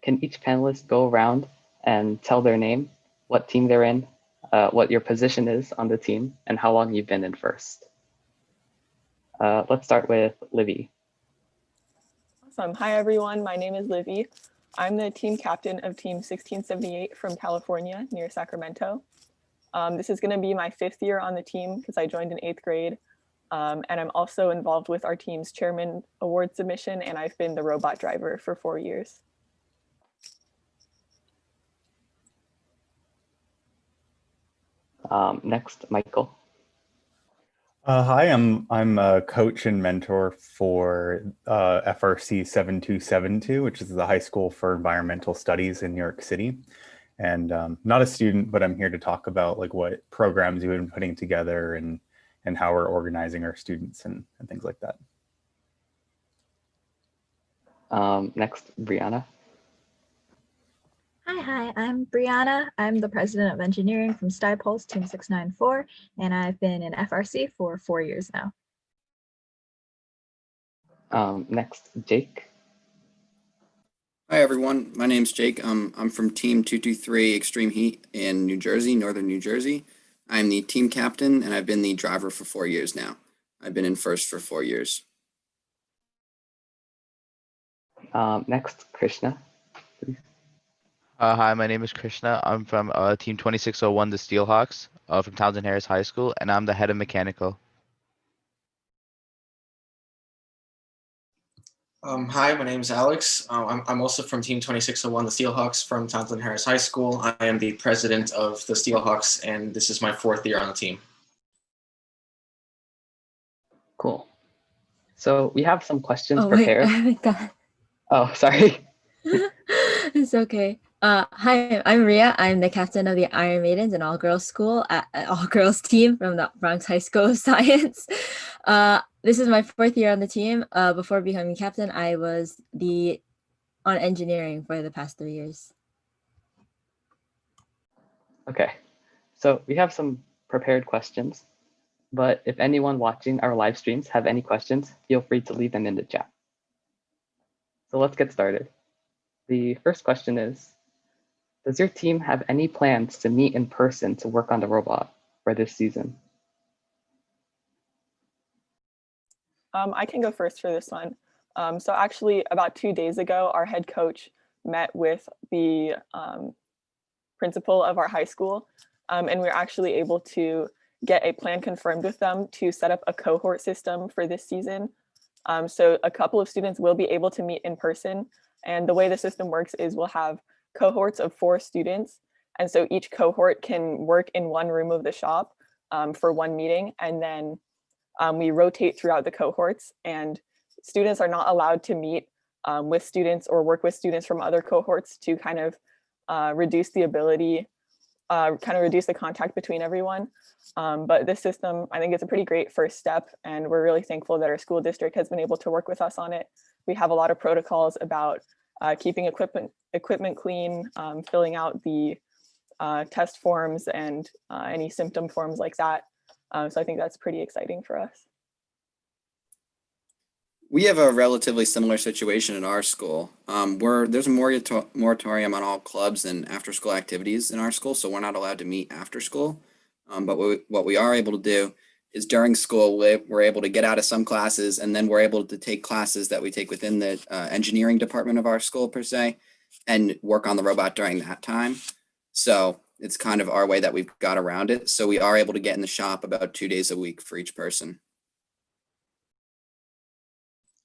can each panelist go around and tell their name, what team they're in, what your position is on the team, and how long you've been in first. Let's start with Livy. Awesome. Hi, everyone. My name is Livy. I'm the team captain of Team 1678 from California near Sacramento. This is going to be my 5th year on the team because I joined in 8th grade. And I'm also involved with our team's chairman award submission, and I've been the robot driver for 4 years. Next, Michael. Hi, I'm a coach and mentor for FRC 7272, which is the High School for Environmental Studies in New York City. And not a student, but I'm here to talk about like what programs we've been putting together and how we're organizing our students and things like that. Next, Brianna. Hi, I'm Brianna. I'm the president of engineering from Stuy Team 694, and I've been in FRC for 4 years now. Next, Jake. Hi everyone, my name's Jake. I'm from Team 223 Extreme Heat in New Jersey, Northern New Jersey. I'm the team captain and I've been the driver for 4 years now. I've been in first for 4 years. Next, Krishna. Hi, my name is Krishna. I'm from Team 2601, the Steelhawks, from Townsend Harris High School, and I'm the head of mechanical. Hi, my name is Alex. I'm also from Team 2601, the Steelhawks from Townsend Harris High School. I am the president of the Steelhawks, and this is my 4th year on the team. Cool. So we have some questions prepared. Wait, I haven't got... Oh, sorry. It's okay. Hi, I'm Ria. I'm the captain of the Iron Maidens, an all-girls school, all-girls team from the Bronx High School of Science. This is my 4th year on the team. Before becoming captain, I was on engineering for the past 3 years. Okay, so we have some prepared questions, but if anyone watching our live streams have any questions, feel free to leave them in the chat. So let's get started. The first question is, does your team have any plans to meet in person to work on the robot for this season? I can go first for this one. So actually about 2 days ago, our head coach met with the principal of our high school, and we were actually able to get a plan confirmed with them to set up a cohort system for this season. So a couple of students will be able to meet in person, and the way the system works is we'll have cohorts of 4 students, and so each cohort can work in one room of the shop for one meeting, and then we rotate throughout the cohorts, and students are not allowed to meet with students or work with students from other cohorts to kind of reduce the ability, reduce the contact between everyone. But this system, I think it's a pretty great first step, and we're really thankful that our school district has been able to work with us on it. We have a lot of protocols about keeping equipment clean, filling out the test forms and any symptom forms like that. So I think that's pretty exciting for us. We have a relatively similar situation in our school. There's a moratorium on all clubs and after-school activities in our school, so we're not allowed to meet after school. But what we are able to do is during school, we're able to get out of some classes, and then we're able to take classes that we take within the engineering department of our school per se, and work on the robot during that time. So it's kind of our way that we've got around it. So we are able to get in the shop about 2 days a week for each person.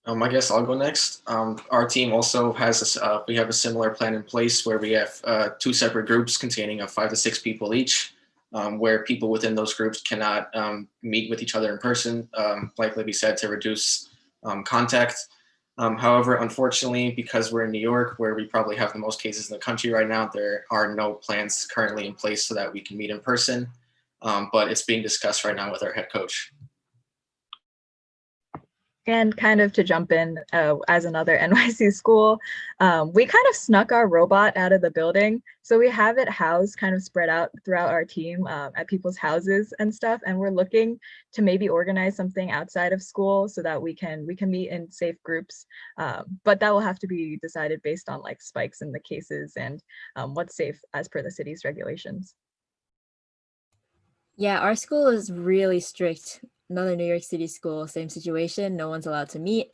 I guess I'll go next. Our team also has we have a similar plan in place where we have 2 separate groups containing of 5 to 6 people each, where people within those groups cannot meet with each other in person, like Libby said, to reduce contact. However, unfortunately, because we're in New York, where we probably have the most cases in the country right now, there are no plans currently in place so that we can meet in person, but it's being discussed right now with our head coach. And kind of to jump in as another NYC school, we kind of snuck our robot out of the building. So we have it housed kind of spread out throughout our team at people's houses and stuff. And we're looking to maybe organize something outside of school so that we can meet in safe groups. But that will have to be decided based on like spikes in the cases and what's safe as per the city's regulations. Yeah, our school is really strict. Another New York City school, same situation. No one's allowed to meet.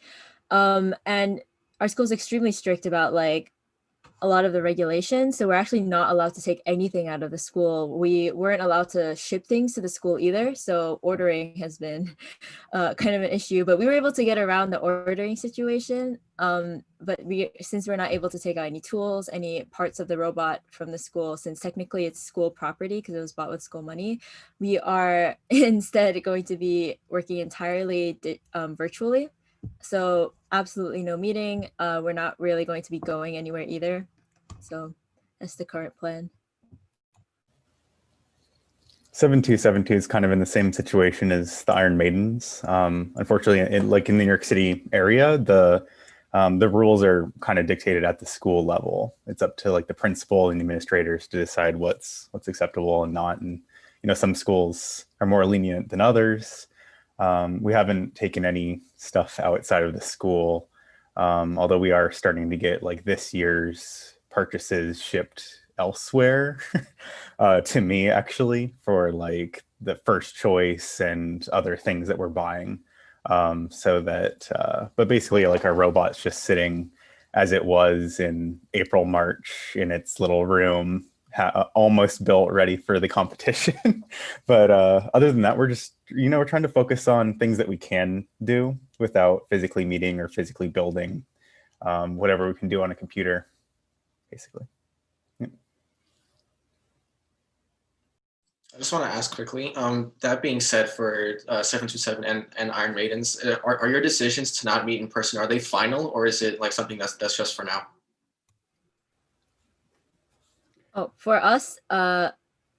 And our school is extremely strict about like a lot of the regulations. So we're actually not allowed to take anything out of the school. We weren't allowed to ship things to the school either. So ordering has been kind of an issue, but we were able to get around the ordering situation. But since we're not able to take out any tools, any parts of the robot from the school, since technically it's school property because it was bought with school money, we are instead going to be working entirely virtually. So absolutely no meeting. We're not really going to be going anywhere either. So that's the current plan. 7272 is kind of in the same situation as the Iron Maidens. Unfortunately, like in the New York City area, the rules are kind of dictated at the school level. It's up to like the principal and the administrators to decide what's acceptable and not. And some schools are more lenient than others. We haven't taken any stuff outside of the school, although we are starting to get like this year's purchases shipped elsewhere to me actually for like the first choice and other things that we're buying. So that, but basically like our robot's just sitting as it was in April, March in its little room, almost built ready for the competition. But other than that, we're just, we're trying to focus on things that we can do without physically meeting or physically building whatever we can do on a computer, basically. I just want to ask quickly, that being said, for 727 and Iron Maidens, are your decisions to not meet in person, are they final, or is it like something that's just for now? Oh, for us,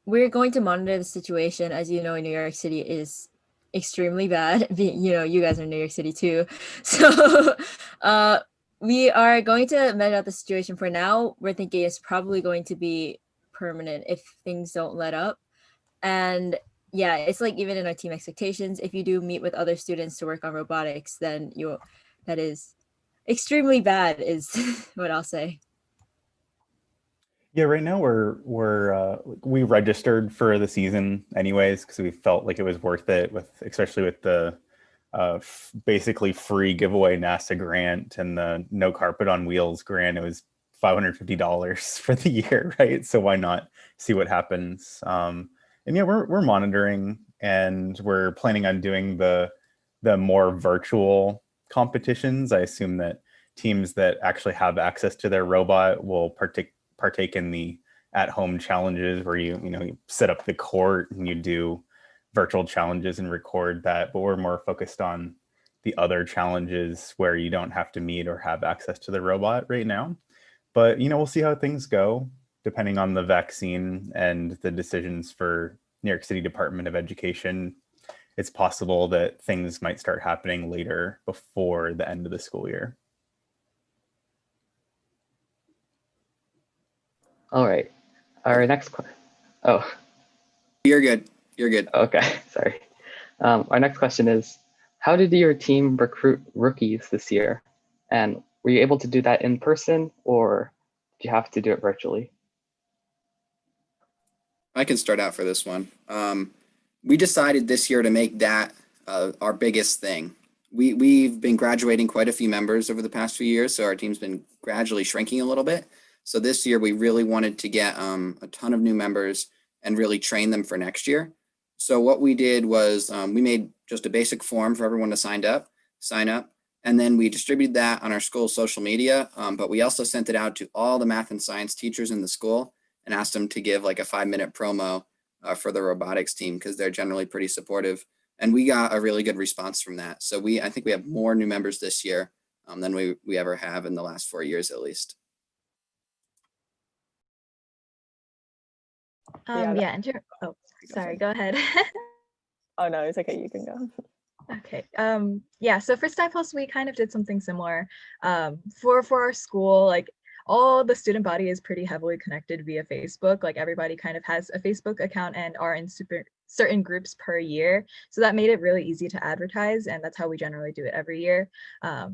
we're going to monitor the situation. As you know, in New York City is extremely bad. You guys are in New York City too. So we are going to measure out the situation. For now, we're thinking it's probably going to be permanent if things don't let up. And yeah, it's like even in our team expectations, if you do meet with other students to work on robotics, then that is extremely bad is what I'll say. Yeah, right now we registered for the season anyways because we felt like it was worth it, especially with the basically free giveaway NASA grant and the No Carpet on Wheels grant. It was $550 for the year, right? So why not see what happens? And yeah, we're monitoring, and we're planning on doing the more virtual competitions. I assume that teams that actually have access to their robot will partake in the at-home challenges where you set up the court and you do virtual challenges and record that. But we're more focused on the other challenges where you don't have to meet or have access to the robot right now. But we'll see how things go depending on the vaccine and the decisions for New York City Department of Education. It's possible that things might start happening later before the end of the school year. All right. Our next question. Oh, You're good. You're good. okay. Sorry. Our next question is, how did your team recruit rookies this year? And were you able to do that in person, or did you have to do it virtually? I can start out for this one. We decided this year to make that our biggest thing. We've been graduating quite a few members over the past few years, so our team's been gradually shrinking a little bit. So this year we really wanted to get a ton of new members and really train them for next year. So what we did was we made just a basic form for everyone to sign up, and then we distributed that on our school's social media. But we also sent it out to all the math and science teachers in the school and asked them to give like a 5-minute promo for the robotics team because they're generally pretty supportive. And we got a really good response from that. So I think we have more new members this year than we ever have in the last 4 years at least. Yeah, yeah, oh, sorry, go ahead. Oh no, it's okay, you can go. Okay. Yeah. So for Stuy we kind of did something similar. For our school, like all the student body is pretty heavily connected via Facebook. Like everybody kind of has a Facebook account and are in certain groups per year. So that made it really easy to advertise, and that's how we generally do it every year.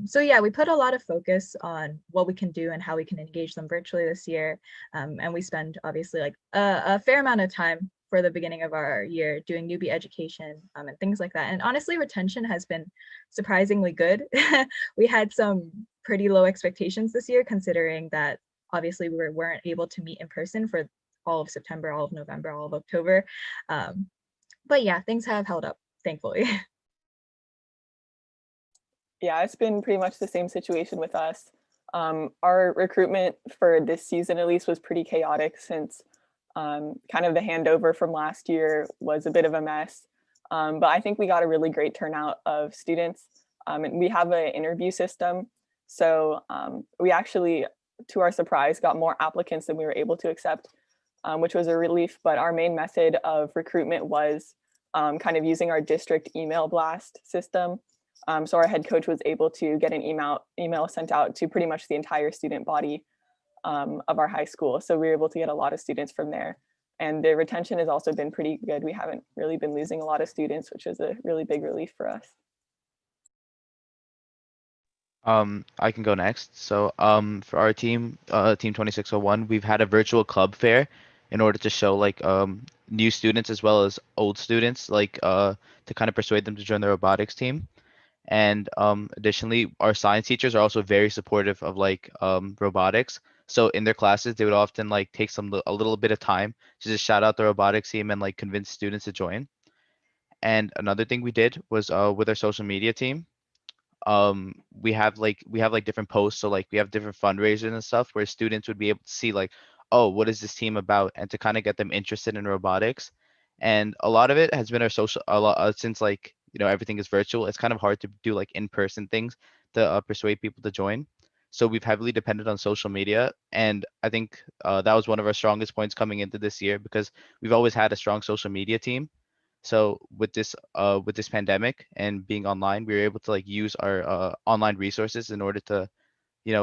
So yeah, we put a lot of focus on what we can do and how we can engage them virtually this year. And we spend obviously like a fair amount of time for the beginning of our year doing newbie education and things like that. And honestly, retention has been surprisingly good. We had some pretty low expectations this year, considering that obviously we weren't able to meet in person for all of September, all of November, all of October. But yeah, things have held up, thankfully. Yeah, it's been pretty much the same situation with us. Our recruitment for this season at least was pretty chaotic since kind of the handover from last year was a bit of a mess. But I think we got a really great turnout of students. And we have an interview system. So we actually, to our surprise, got more applicants than we were able to accept, which was a relief. But our main method of recruitment was kind of using our district email blast system. So our head coach was able to get an email sent out to pretty much the entire student body of our high school. So we were able to get a lot of students from there. And the retention has also been pretty good. We haven't really been losing a lot of students, which is a really big relief for us. I can go next. So for our team, Team 2601, we've had a virtual club fair in order to show like new students as well as old students, like to kind of persuade them to join the robotics team. And additionally, our science teachers are also very supportive of like robotics. So in their classes, they would often like take a little bit of time to just shout out the robotics team and like convince students to join. And another thing we did was with our social media team, we have like different posts. So like we have different fundraisers and stuff where students would be able to see like, oh, what is this team about, and to kind of get them interested in robotics. And a lot of it has been our social a lot since like everything is virtual. It's kind of hard to do like in-person things to persuade people to join. So we've heavily depended on social media, and I think that was one of our strongest points coming into this year because we've always had a strong social media team. So with this pandemic and being online, we were able to like use our online resources in order to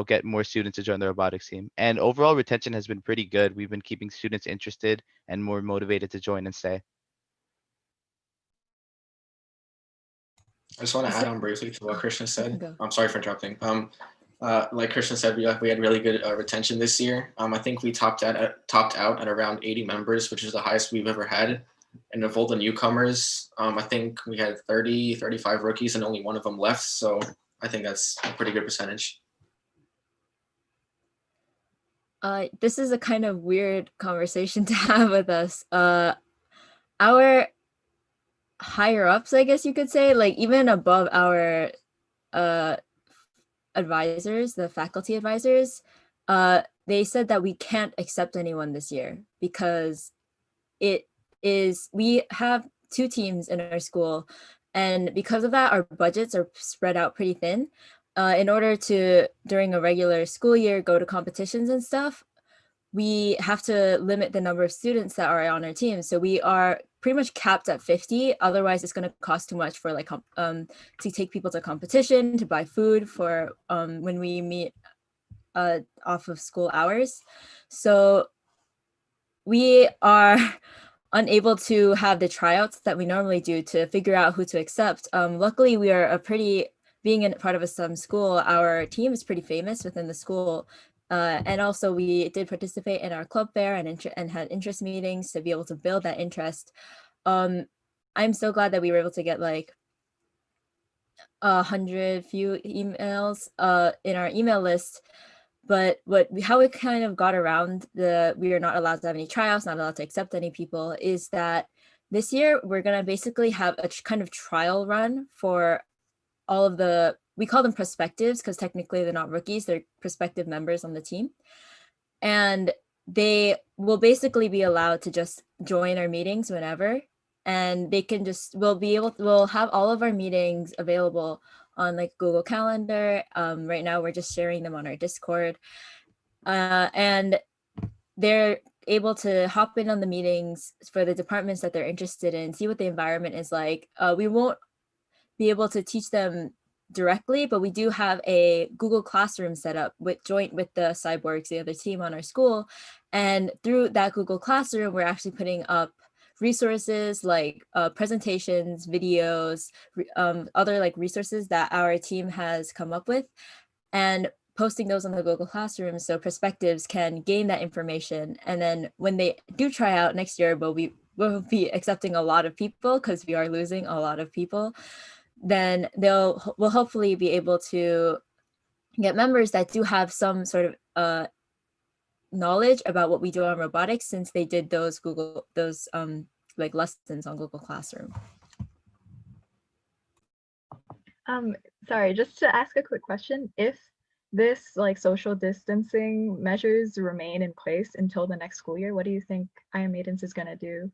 get more students to join the robotics team. And overall retention has been pretty good. We've been keeping students interested and more motivated to join and stay. I just want to Is add it- on briefly to what Christian you can said. go. I'm sorry for interrupting. Like Christian said, we had really good retention this year. I think we topped out at around 80 members, which is the highest we've ever had. And of all the newcomers, I think we had 35 rookies and only one of them left. So I think that's a pretty good percentage. This is a kind of weird conversation to have with us. Our higher ups, I guess you could say, like even above our uh advisors, the faculty advisors, they said that we can't accept anyone this year because we have two teams in our school, and because of that our budgets are spread out pretty thin. In order to during a regular school year go to competitions and stuff, we have to limit the number of students that are on our team. So we are pretty much capped at 50. Otherwise, it's going to cost too much for like to take people to competition, to buy food for when we meet off of school hours. So we are unable to have the tryouts that we normally do to figure out who to accept. Luckily, we are being in part of a STEM school, our team is pretty famous within the school. And also we did participate in our club fair and had interest meetings to be able to build that interest. I'm so glad that we were able to get like 100 few emails in our email list. But how we kind of got around we are not allowed to have any tryouts, not allowed to accept any people, is that this year we're gonna basically have a kind of trial run for all of we call them prospectives because technically they're not rookies, they're prospective members on the team. And they will basically be allowed to just join our meetings whenever. And they can we'll have all of our meetings available on like Google Calendar. Right now we're just sharing them on our Discord. And they're able to hop in on the meetings for the departments that they're interested in, see what the environment is like. We won't be able to teach them directly, but we do have a Google Classroom set up with joint with the cyborgs, the other team on our school. And through that Google Classroom, we're actually putting up resources like presentations, videos, other like resources that our team has come up with, and posting those on the Google Classroom so perspectives can gain that information. And then when they do try out next year, we'll be accepting a lot of people because we are losing a lot of people. Then we'll hopefully be able to get members that do have some sort of knowledge about what we do on robotics, since they did those like lessons on Google Classroom. Sorry, just to ask a quick question. If this like social distancing measures remain in place until the next school year, what do you think Iron Maidens is gonna do?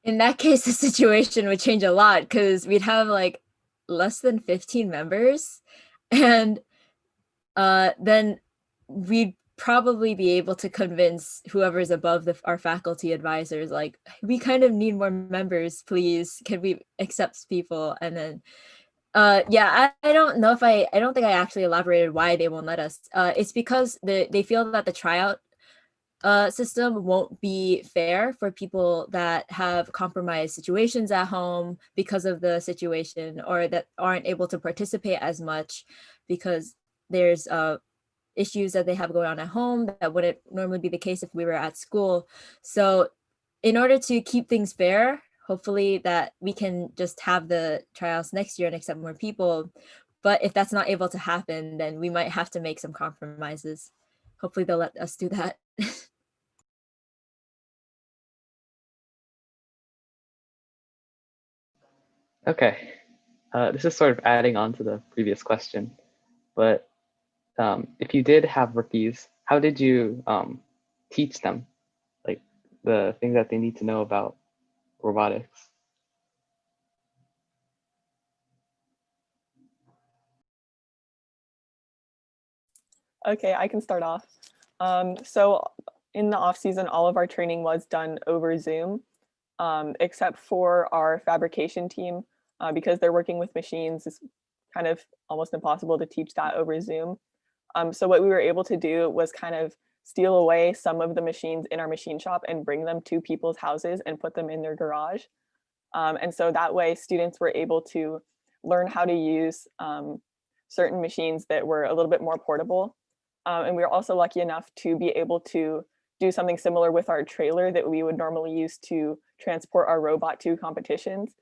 In that case, the situation would change a lot because we'd have like less than 15 members, and then we'd probably be able to convince whoever's above our faculty advisors, like, we kind of need more members, please. Can we accept people? And then, yeah, I don't know if I don't think I actually elaborated why they won't let us. It's because they feel that the tryout system won't be fair for people that have compromised situations at home because of the situation, or that aren't able to participate as much because there's issues that they have going on at home that wouldn't normally be the case if we were at school. So in order to keep things fair, hopefully that we can just have the tryouts next year and accept more people. But if that's not able to happen, then we might have to make some compromises. Hopefully they'll let us do that. Okay, this is sort of adding on to the previous question, but if you did have rookies, how did you teach them, like, the things that they need to know about robotics? Okay, I can start off. So in the off season, all of our training was done over Zoom, except for our fabrication team, because they're working with machines. It's kind of almost impossible to teach that over Zoom. So what we were able to do was kind of steal away some of the machines in our machine shop and bring them to people's houses and put them in their garage. And so that way students were able to learn how to use certain machines that were a little bit more portable. And we were also lucky enough to be able to do something similar with our trailer that we would normally use to transport our robot to competitions.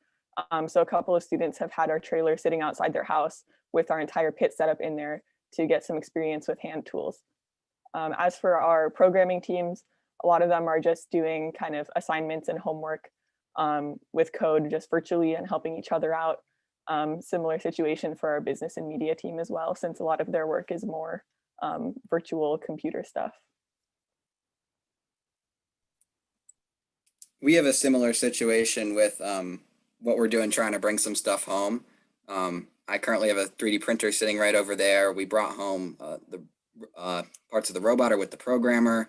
So a couple of students have had our trailer sitting outside their house with our entire pit set up in there to get some experience with hand tools. As for our programming teams, a lot of them are just doing kind of assignments and homework with code just virtually and helping each other out. Similar situation for our business and media team as well, since a lot of their work is more virtual computer stuff. We have a similar situation with what we're doing, trying to bring some stuff home. I currently have a 3D printer sitting right over there. We brought home the parts of the robot are with the programmer.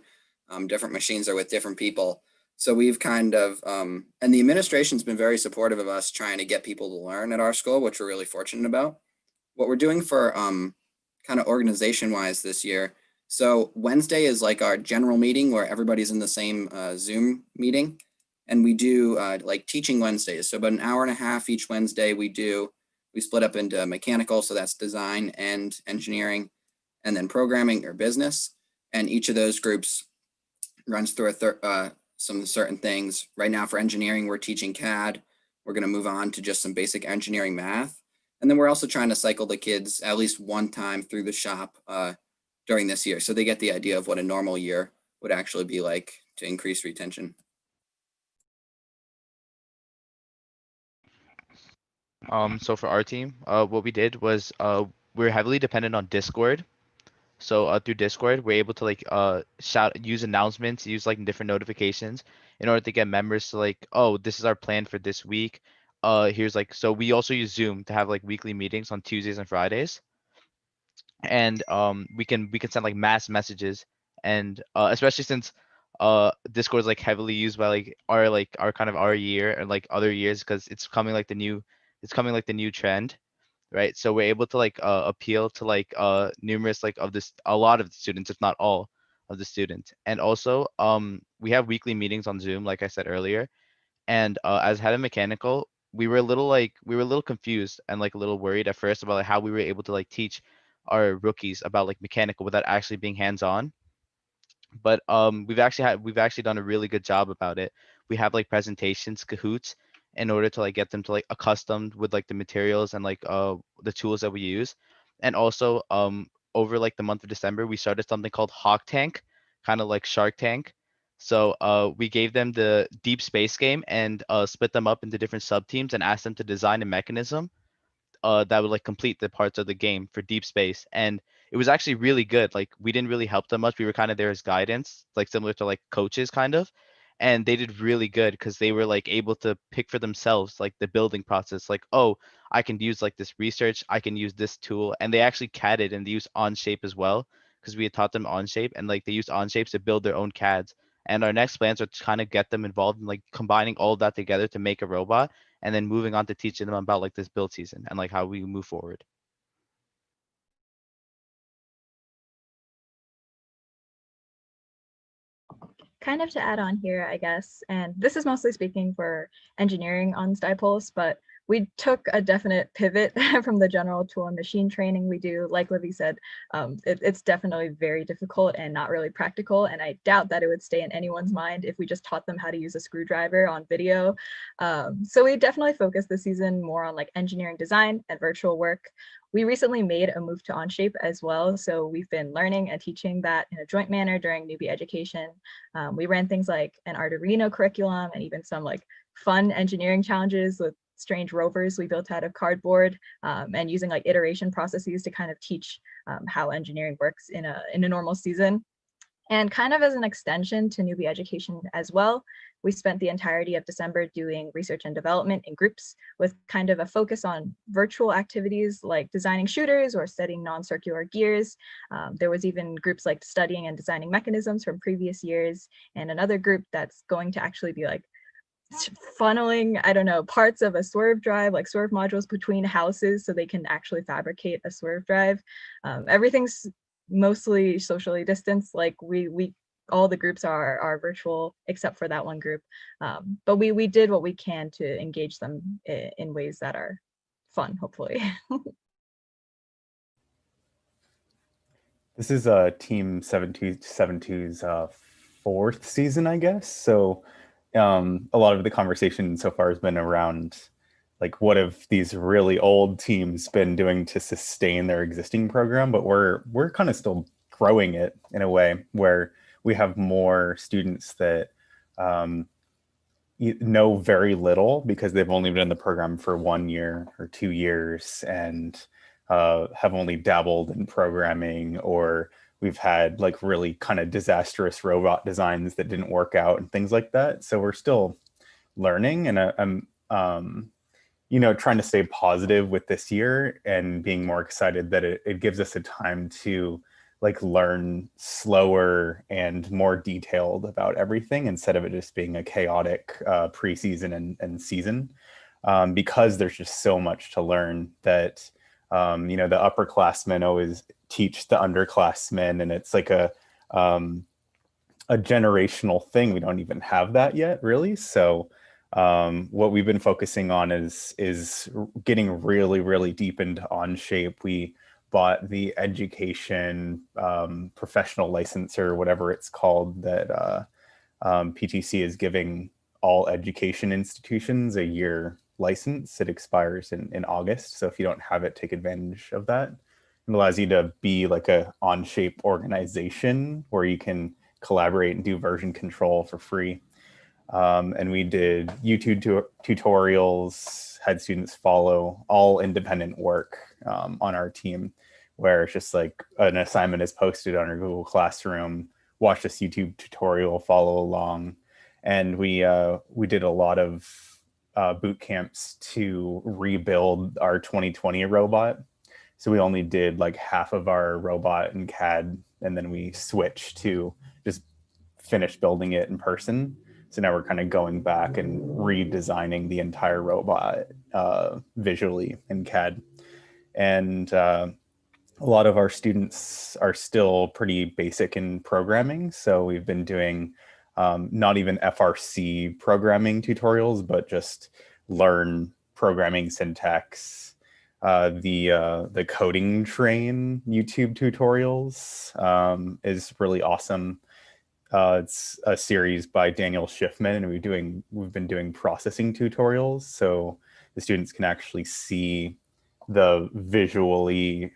Different machines are with different people. So we've kind of, and the administration's been very supportive of us trying to get people to learn at our school, which we're really fortunate about. What we're doing for kind of organization wise this year. So Wednesday is like our general meeting where everybody's in the same Zoom meeting. And we do like teaching Wednesdays. So about an hour and a half each Wednesday we split up into mechanical, so that's design and engineering, and then programming or business. And each of those groups runs through some certain things. Right now for engineering, we're teaching CAD. We're going to move on to just some basic engineering math. And then we're also trying to cycle the kids at least one time through the shop during this year, so they get the idea of what a normal year would actually be like to increase retention. So for our team, what we did was we're heavily dependent on Discord. So through Discord, we're able to like use announcements, use like different notifications in order to get members to like, oh, this is our plan for this week. Here's like, so we also use Zoom to have like weekly meetings on Tuesdays and Fridays. And we can send like mass messages, and especially since Discord is like heavily used by like our kind of our year and like other years, because it's coming like the new it's coming like the new trend, right? So we're able to like appeal to like numerous like of this a lot of the students, if not all of the students. And also we have weekly meetings on Zoom, like I said earlier. And as head of mechanical, we were a little confused and like a little worried at first about like how we were able to like teach our rookies about like mechanical without actually being hands-on. But we've actually done a really good job about it. We have like presentations, Kahoots, in order to like get them to like accustomed with like the materials and like the tools that we use. And also over like the month of December, we started something called Hawk Tank, kind of like Shark Tank. So we gave them the deep space game and split them up into different sub teams and asked them to design a mechanism that would like complete the parts of the game for deep space. And it was actually really good. Like we didn't really help them much. We were kind of there as guidance, like similar to like coaches kind of. And they did really good because they were like able to pick for themselves like the building process. Like, oh, I can use like this research, I can use this tool. And they actually CADed and they used Onshape as well because we had taught them Onshape and like they used Onshape to build their own CADs. And our next plans are to kind of get them involved in like combining all of that together to make a robot and then moving on to teaching them about like this build season and like how we move forward. Kind of to add on here, I guess, and this is mostly speaking for engineering on Stuy, but we took a definite pivot from the general tool and machine training we do. Like Livy said, it's definitely very difficult and not really practical. And I doubt that it would stay in anyone's mind if we just taught them how to use a screwdriver on video. So we definitely focused this season more on like engineering design and virtual work. We recently made a move to Onshape as well. So we've been learning and teaching that in a joint manner during newbie education. We ran things like an Arduino curriculum and even some like fun engineering challenges with strange rovers we built out of cardboard and using like iteration processes to kind of teach how engineering works in a normal season. And kind of as an extension to newbie education as well, we spent the entirety of December doing research and development in groups with kind of a focus on virtual activities like designing shooters or setting non-circular gears. There was even groups like studying and designing mechanisms from previous years, and another group that's going to actually be like funneling, I don't know, parts of a swerve drive, like swerve modules between houses so they can actually fabricate a swerve drive. Everything's mostly socially distanced, like we all the groups are virtual except for that one group, but we did what we can to engage them in ways that are fun, hopefully. This is Team 7272's fourth season, I guess. So a lot of the conversation so far has been around like what have these really old teams been doing to sustain their existing program, but we're kind of still growing it in a way where we have more students that know very little because they've only been in the program for 1 year or 2 years and have only dabbled in programming, or we've had like really kind of disastrous robot designs that didn't work out and things like that. So we're still learning, and I'm you know, trying to stay positive with this year and being more excited that it gives us a time to like learn slower and more detailed about everything instead of it just being a chaotic preseason and season, because there's just so much to learn that you know, the upperclassmen always teach the underclassmen, and it's like a generational thing. We don't even have that yet, really. So what we've been focusing on is getting really deep into Onshape. We bought the education professional license, or whatever it's called, that PTC is giving all education institutions a year license. It expires in August. So if you don't have it, take advantage of that. It allows you to be like a Onshape organization where you can collaborate and do version control for free. And we did YouTube tutorials, had students follow, all independent work on our team, where it's just like an assignment is posted on our Google Classroom, watch this YouTube tutorial, follow along. And we did a lot of boot camps to rebuild our 2020 robot. So we only did like half of our robot in CAD, and then we switched to just finish building it in person. So now we're kind of going back and redesigning the entire robot visually in CAD. And a lot of our students are still pretty basic in programming. So we've been doing not even FRC programming tutorials, but just learn programming syntax. The coding train YouTube tutorials is really awesome. It's a series by Daniel Schiffman, and we've been doing processing tutorials, so the students can actually see the visually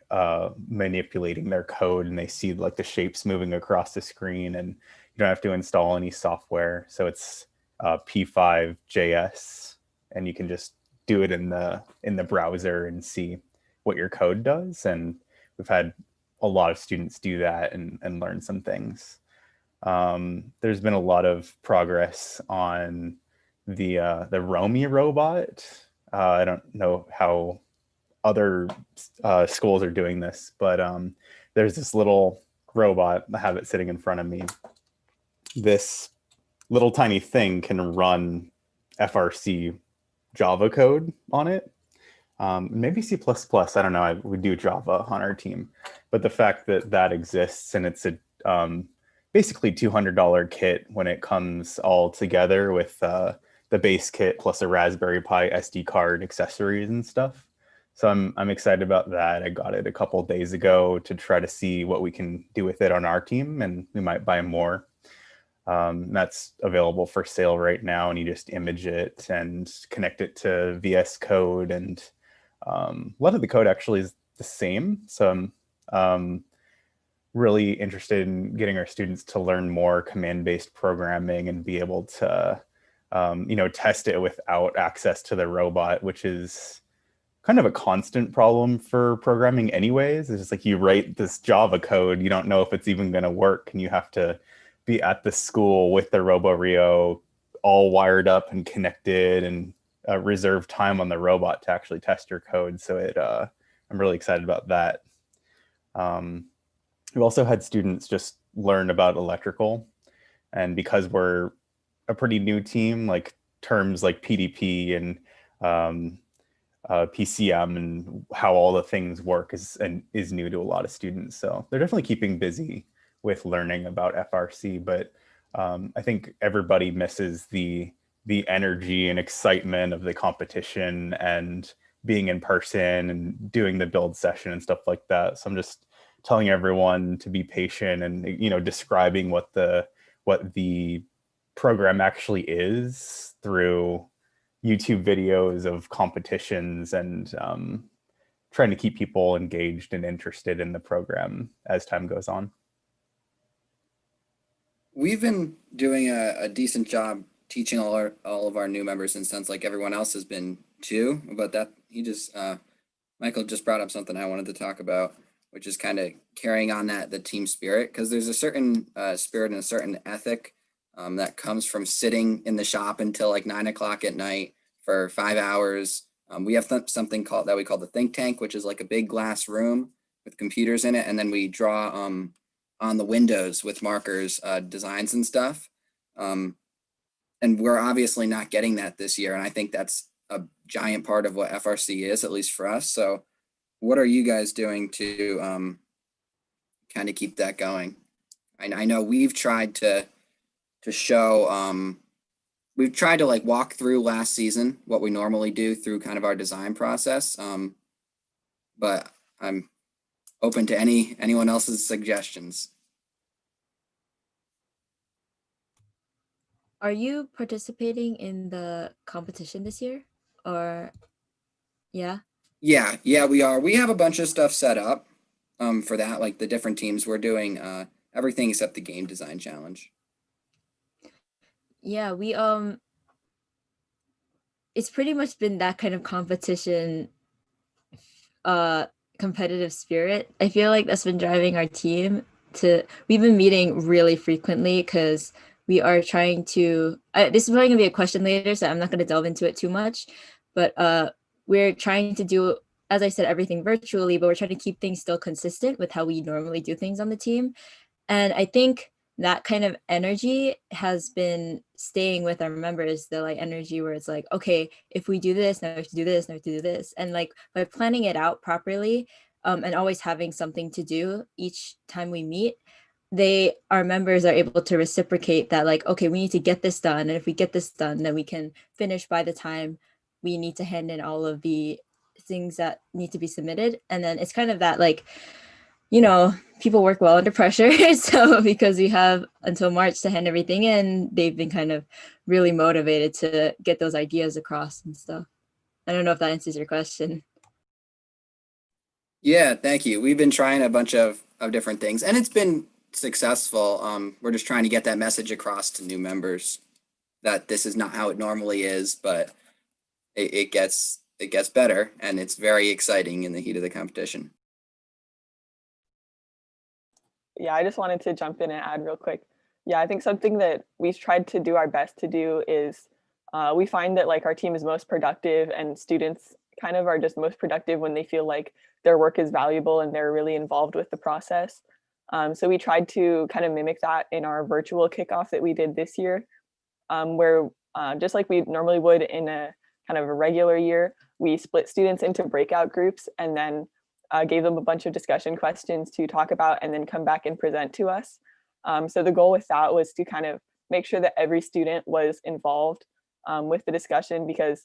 manipulating their code, and they see like the shapes moving across the screen, and you don't have to install any software. So it's P5.js, and you can just do it in the browser and see what your code does. And we've had a lot of students do that and learn some things. There's been a lot of progress on the Romy robot. I don't know how other schools are doing this, but there's this little robot. I have it sitting in front of me. This little tiny thing can run FRC Java code on it. Maybe C++, I don't know. We do Java on our team, but the fact that that exists, and it's a basically $200 kit when it comes all together with the base kit plus a Raspberry Pi SD card, accessories and stuff. So I'm excited about that. I got it a couple days ago to try to see what we can do with it on our team, and we might buy more. That's available for sale right now, and you just image it and connect it to VS Code, and a lot of the code actually is the same. So I'm really interested in getting our students to learn more command-based programming and be able to test it without access to the robot, which is kind of a constant problem for programming anyways. It's just like you write this Java code, you don't know if it's even going to work, and you have to be at the school with the RoboRio all wired up and connected, and reserve time on the robot to actually test your code. So I'm really excited about that. We've also had students just learn about electrical, and because we're a pretty new team, like terms like PDP and PCM and how all the things work is new to a lot of students. So they're definitely keeping busy with learning about FRC, but I think everybody misses the energy and excitement of the competition and being in person and doing the build session and stuff like that. So I'm just telling everyone to be patient and describing what the program actually is through YouTube videos of competitions, and trying to keep people engaged and interested in the program as time goes on. We've been doing a decent job teaching all of our new members, and sounds like everyone else has been too. But that Michael just brought up something I wanted to talk about, which is kind of carrying on the team spirit, because there's a certain spirit and a certain ethic that comes from sitting in the shop until like 9 o'clock at night for 5 hours. We have something that we call the think tank, which is like a big glass room with computers in it, and then we draw on the windows with markers designs and stuff. And we're obviously not getting that this year, and I think that's a giant part of what FRC is, at least for us. So what are you guys doing to kind of keep that going? I know we've tried to show, we've tried to like walk through last season, what we normally do through kind of our design process. But I'm open to anyone else's suggestions. Are you participating in the competition this year? Or yeah? Yeah, we are. We have a bunch of stuff set up for that, like the different teams. We're doing everything except the game design challenge. Yeah, we it's pretty much been that kind of competition competitive spirit. I feel like that's been driving our team we've been meeting really frequently because we are trying to this is probably gonna be a question later, so I'm not gonna delve into it too much, but we're trying to do, as I said, everything virtually, but we're trying to keep things still consistent with how we normally do things on the team. And I think that kind of energy has been staying with our members the like energy where it's like, okay, if we do this, now we have to do this, now we have to do this. And like by planning it out properly, and always having something to do each time we meet, our members are able to reciprocate that, like, okay, we need to get this done. And if we get this done, then we can finish by the time we need to hand in all of the things that need to be submitted. And then it's kind of that, like, you know, people work well under pressure. So because we have until March to hand everything in, they've been kind of really motivated to get those ideas across and stuff. I don't know if that answers your question. Yeah, thank you. We've been trying a bunch of different things, and it's been successful. We're just trying to get that message across to new members that this is not how it normally is, but it gets better, and it's very exciting in the heat of the competition. Yeah, I just wanted to jump in and add real quick. Yeah, I think something that we've tried to do our best to do is we find that like our team is most productive, and students kind of are just most productive when they feel like their work is valuable and they're really involved with the process. So we tried to kind of mimic that in our virtual kickoff that we did this year, where just like we normally would in a kind of a regular year, we split students into breakout groups and then gave them a bunch of discussion questions to talk about and then come back and present to us. So the goal with that was to kind of make sure that every student was involved with the discussion, because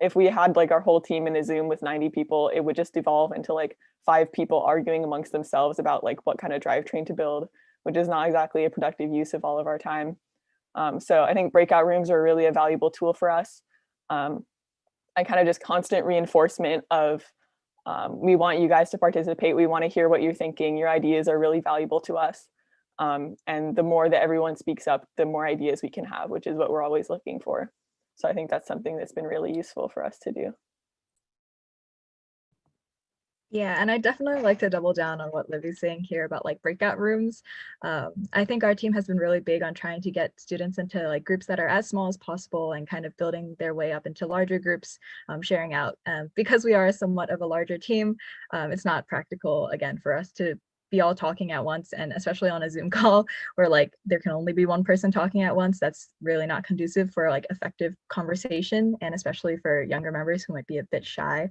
if we had like our whole team in a Zoom with 90 people, it would just devolve into like 5 people arguing amongst themselves about like what kind of drivetrain to build, which is not exactly a productive use of all of our time. So I think breakout rooms are really a valuable tool for us. I kind of just constant reinforcement of we want you guys to participate. We want to hear what you're thinking. Your ideas are really valuable to us. And the more that everyone speaks up, the more ideas we can have, which is what we're always looking for. So I think that's something that's been really useful for us to do. Yeah, and I definitely like to double down on what Livy's saying here about like breakout rooms. I think our team has been really big on trying to get students into like groups that are as small as possible and kind of building their way up into larger groups, sharing out. Because we are somewhat of a larger team, it's not practical, again, for us to be all talking at once, and especially on a Zoom call where like there can only be one person talking at once. That's really not conducive for like effective conversation, and especially for younger members who might be a bit shy.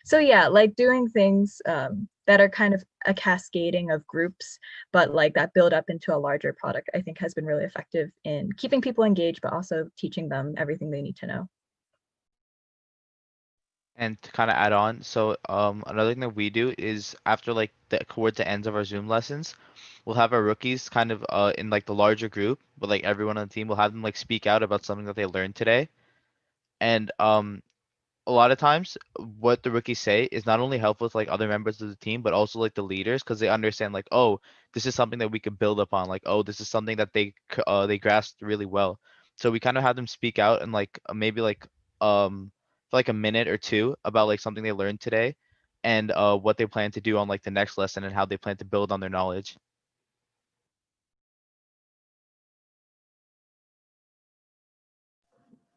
So yeah, like doing things that are kind of a cascading of groups, but like that build up into a larger product, I think has been really effective in keeping people engaged, but also teaching them everything they need to know. And to kind of add on, so another thing that we do is after like towards the ends of our Zoom lessons, we'll have our rookies kind of in like the larger group, but like everyone on the team, we'll have them like speak out about something that they learned today. And a lot of times what the rookies say is not only helpful with like other members of the team, but also like the leaders, because they understand like, oh, this is something that we could build upon. Like, oh, this is something that they grasped really well. So we kind of have them speak out and like maybe like for like a minute or two about like something they learned today, and what they plan to do on like the next lesson and how they plan to build on their knowledge.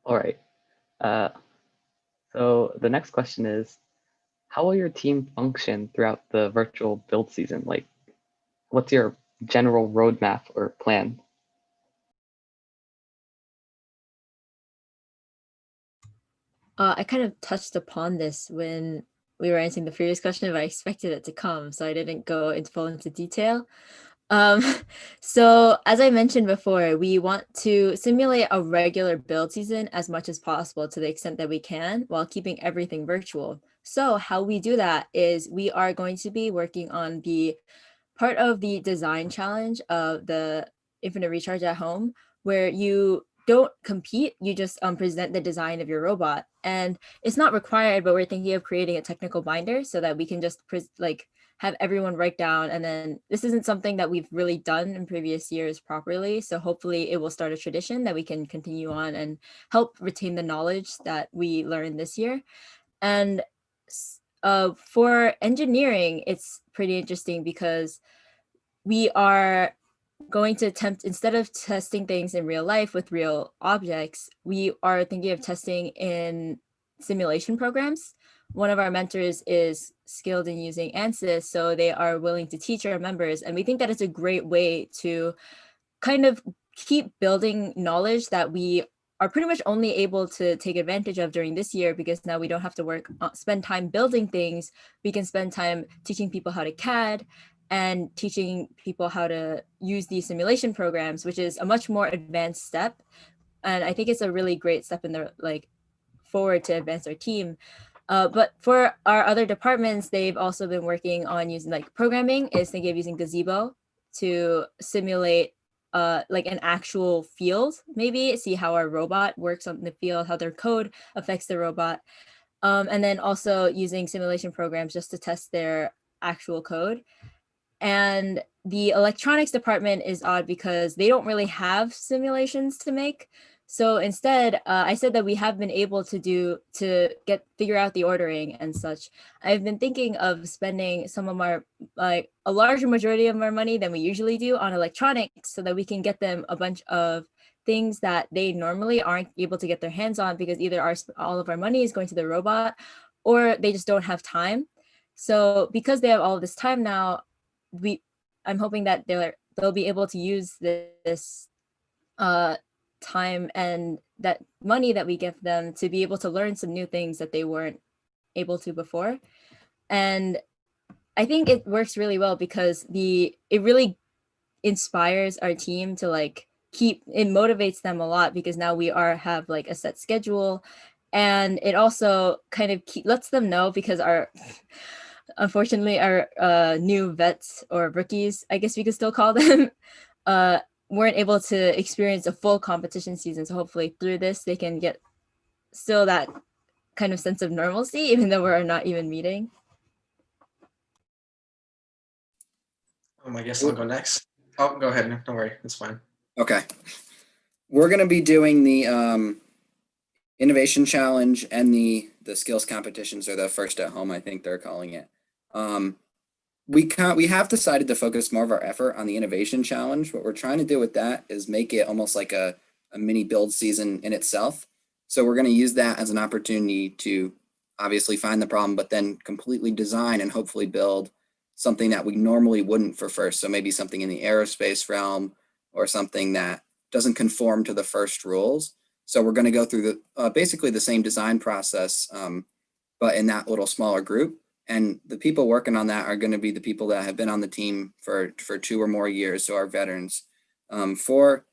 All right. So the next question is, how will your team function throughout the virtual build season? Like, what's your general roadmap or plan? I kind of touched upon this when we were answering the previous question, but I expected it to come, so I didn't go into full into detail. Um, so as I mentioned before, we want to simulate a regular build season as much as possible to the extent that we can while keeping everything virtual. So how we do that is we are going to be working on the part of the design challenge of the Infinite Recharge at Home, where you don't compete, you just present the design of your robot. And it's not required, but we're thinking of creating a technical binder so that we can just like have everyone write down. And then this isn't something that we've really done in previous years properly. So hopefully it will start a tradition that we can continue on and help retain the knowledge that we learned this year. And for engineering, it's pretty interesting because we are going to attempt, instead of testing things in real life with real objects, we are thinking of testing in simulation programs. One of our mentors is skilled in using ANSYS, so they are willing to teach our members. And we think that it's a great way to kind of keep building knowledge that we are pretty much only able to take advantage of during this year, because now we don't have to spend time building things. We can spend time teaching people how to CAD and teaching people how to use these simulation programs, which is a much more advanced step. And I think it's a really great step in the forward to advance our team. But for our other departments, they've also been working on using programming is thinking of using Gazebo to simulate an actual field, maybe see how our robot works on the field, how their code affects the robot. And then also using simulation programs just to test their actual code. And the electronics department is odd because they don't really have simulations to make. So instead, I said that we have been able to figure out the ordering and such. I've been thinking of spending some of our, a larger majority of our money than we usually do on electronics, so that we can get them a bunch of things that they normally aren't able to get their hands on, because either all of our money is going to the robot, or they just don't have time. So because they have all this time now, I'm hoping that they'll be able to use this time and that money that we give them to be able to learn some new things that they weren't able to before. And I think it works really well because it really inspires our team to it motivates them a lot, because now we have a set schedule, and it also kind of lets them know, because unfortunately our new vets, or rookies, I guess we could still call them, weren't able to experience a full competition season. So hopefully through this, they can get still that kind of sense of normalcy, even though we're not even meeting. I guess I'll go next. Oh, go ahead. Don't worry. It's fine. Okay. We're going to be doing the innovation challenge and the skills competitions, or the first at home, I think they're calling it. We have decided to focus more of our effort on the innovation challenge. What we're trying to do with that is make it almost like a mini build season in itself. So we're going to use that as an opportunity to obviously find the problem, but then completely design and hopefully build something that we normally wouldn't for first. So maybe something in the aerospace realm, or something that doesn't conform to the first rules. So we're going to go through basically the same design process, but in that little smaller group. And the people working on that are going to be the people that have been on the team for 2 or more years, so our veterans. For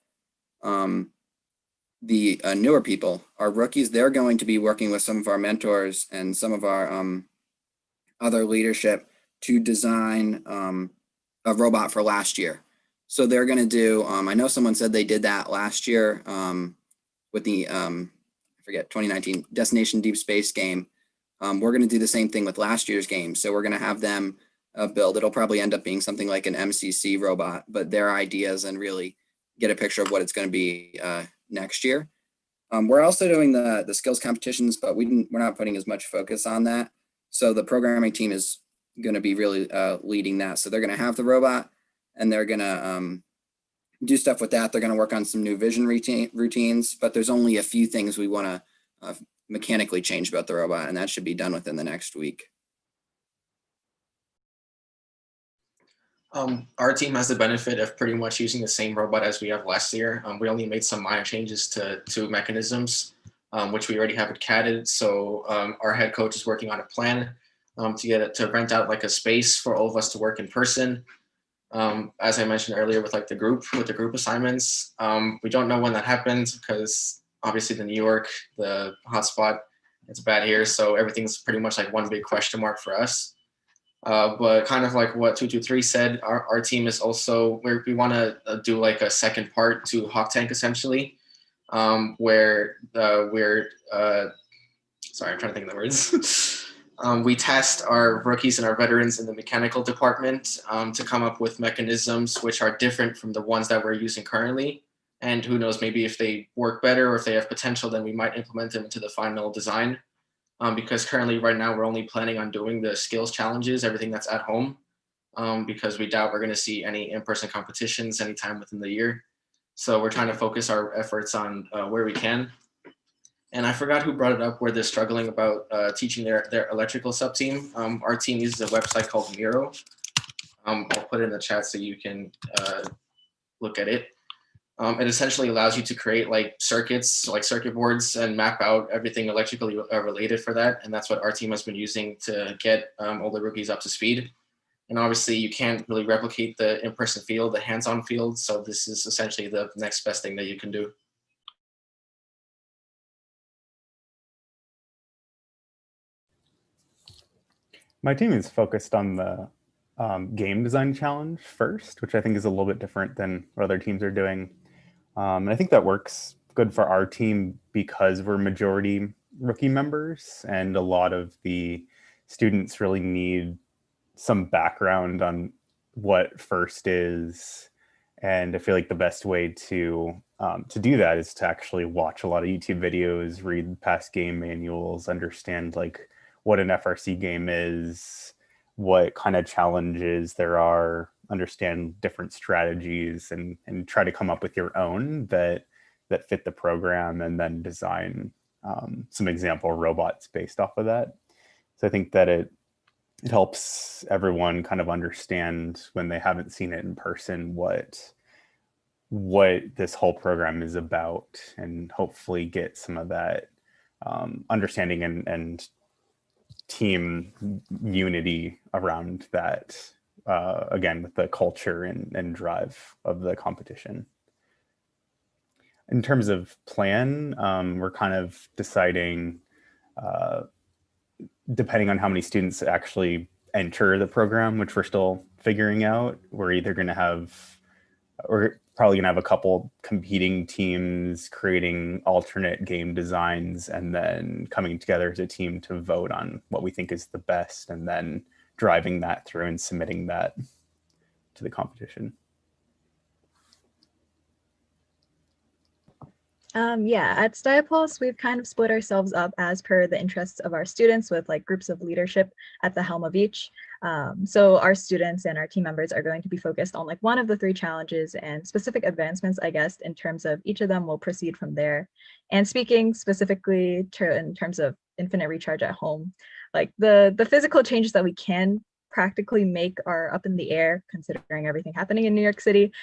the newer people, our rookies, they're going to be working with some of our mentors and some of our other leadership to design a robot for last year. So they're going to do, I know someone said they did that last year with the, I forget, 2019 Destination Deep Space game. We're going to do the same thing with last year's game. So we're going to have them build. It'll probably end up being something like an MCC robot, but their ideas, and really get a picture of what it's going to be next year. We're also doing the skills competitions, but we're not putting as much focus on that. So the programming team is going to be really leading that. So they're going to have the robot, and they're going to do stuff with that. They're going to work on some new vision routines, but there's only a few things we want to mechanically change about the robot, and that should be done within the next week. Our team has the benefit of pretty much using the same robot as we have last year. We only made some minor changes to mechanisms, which we already have it CAD'd. So our head coach is working on a plan to rent out a space for all of us to work in person. As I mentioned earlier, with the group assignments, we don't know when that happens, because obviously the New York, the hotspot, it's bad here. So everything's pretty much one big question mark for us. But kind of like what 223 said, our team is also where we want to do a second part to Hawk Tank, essentially, where we're sorry, I'm trying to think of the words. We test our rookies and our veterans in the mechanical department to come up with mechanisms which are different from the ones that we're using currently. And who knows, maybe if they work better or if they have potential, then we might implement them into the final design. Because currently, right now, we're only planning on doing the skills challenges, everything that's at home, because we doubt we're going to see any in-person competitions anytime within the year. So we're trying to focus our efforts on where we can. And I forgot who brought it up, where they're struggling about teaching their electrical sub-team. Our team uses a website called Miro. I'll put it in the chat so you can look at it. It essentially allows you to create like circuits, like circuit boards, and map out everything electrically related for that. And that's what our team has been using to get all the rookies up to speed. And obviously you can't really replicate the in-person field, the hands-on field. So this is essentially the next best thing that you can do. My team is focused on the game design challenge first, which I think is a little bit different than what other teams are doing. And I think that works good for our team because we're majority rookie members, and a lot of the students really need some background on what FIRST is. And I feel like the best way to do that is to actually watch a lot of YouTube videos, read past game manuals, understand like what an FRC game is, what kind of challenges there are, understand different strategies, and try to come up with your own that fit the program, and then design some example robots based off of that. So I think that it helps everyone kind of understand, when they haven't seen it in person, what this whole program is about, and hopefully get some of that understanding and team unity around that, again, with the culture and drive of the competition. In terms of plan, we're kind of deciding, depending on how many students actually enter the program, which we're still figuring out. We're probably gonna have a couple competing teams creating alternate game designs, and then coming together as a team to vote on what we think is the best, and then driving that through and submitting that to the competition. Yeah, at Stuy, we've kind of split ourselves up as per the interests of our students, with like groups of leadership at the helm of each. So our students and our team members are going to be focused on like one of the 3 challenges, and specific advancements, I guess, in terms of each of them will proceed from there. And speaking specifically in terms of infinite recharge at home, like the physical changes that we can practically make are up in the air, considering everything happening in New York City.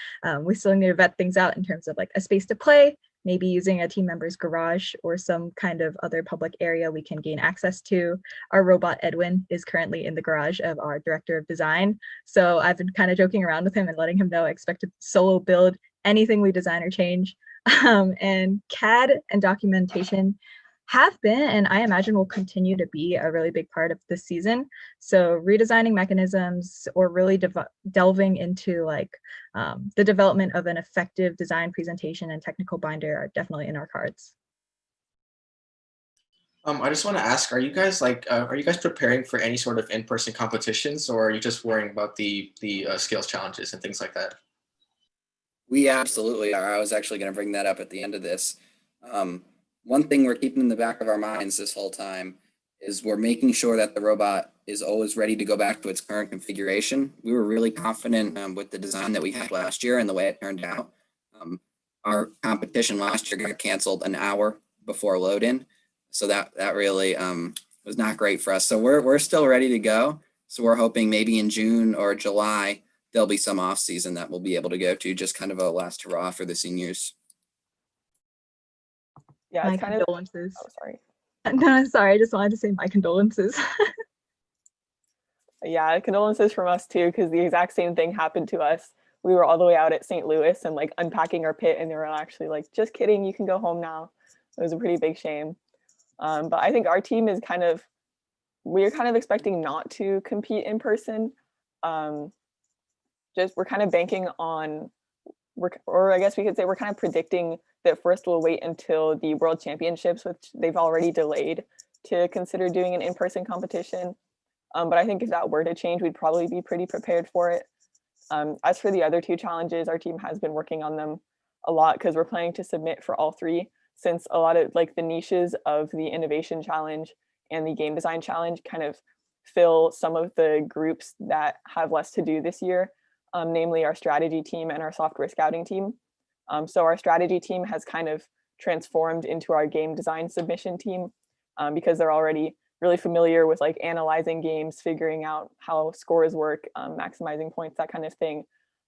We still need to vet things out in terms of like a space to play, maybe using a team member's garage or some kind of other public area we can gain access to. Our robot Edwin is currently in the garage of our director of design. So I've been kind of joking around with him and letting him know I expect to solo build anything we design or change. And CAD and documentation have been, and I imagine will continue to be, a really big part of this season. So redesigning mechanisms, or really delving into like the development of an effective design presentation and technical binder are definitely in our cards. I just want to ask, are you guys preparing for any sort of in-person competitions, or are you just worrying about the skills challenges and things like that? We absolutely are. I was actually going to bring that up at the end of this. One thing we're keeping in the back of our minds this whole time is we're making sure that the robot is always ready to go back to its current configuration. We were really confident with the design that we had last year and the way it turned out. Our competition last year got canceled an hour before load-in, so that really was not great for us. So we're still ready to go. So we're hoping maybe in June or July there'll be some off season that we'll be able to go to, just kind of a last hurrah for the seniors. Yeah, My it's kind of. condolences. Oh, sorry. No, sorry, I just wanted to say my condolences. Yeah, condolences from us too, because the exact same thing happened to us. We were all the way out at St. Louis and like unpacking our pit, and they were actually like, just kidding, you can go home now. It was a pretty big shame. But I think our team is we're kind of expecting not to compete in person. We're kind of banking on, or I guess we could say we're kind of predicting that FIRST will wait until the World Championships, which they've already delayed, to consider doing an in-person competition. But I think if that were to change, we'd probably be pretty prepared for it. As for the other 2 challenges, our team has been working on them a lot, because we're planning to submit for all 3, since a lot of like the niches of the innovation challenge and the game design challenge kind of fill some of the groups that have less to do this year, namely our strategy team and our software scouting team. So our strategy team has kind of transformed into our game design submission team, because they're already really familiar with like analyzing games, figuring out how scores work, maximizing points, that kind of thing.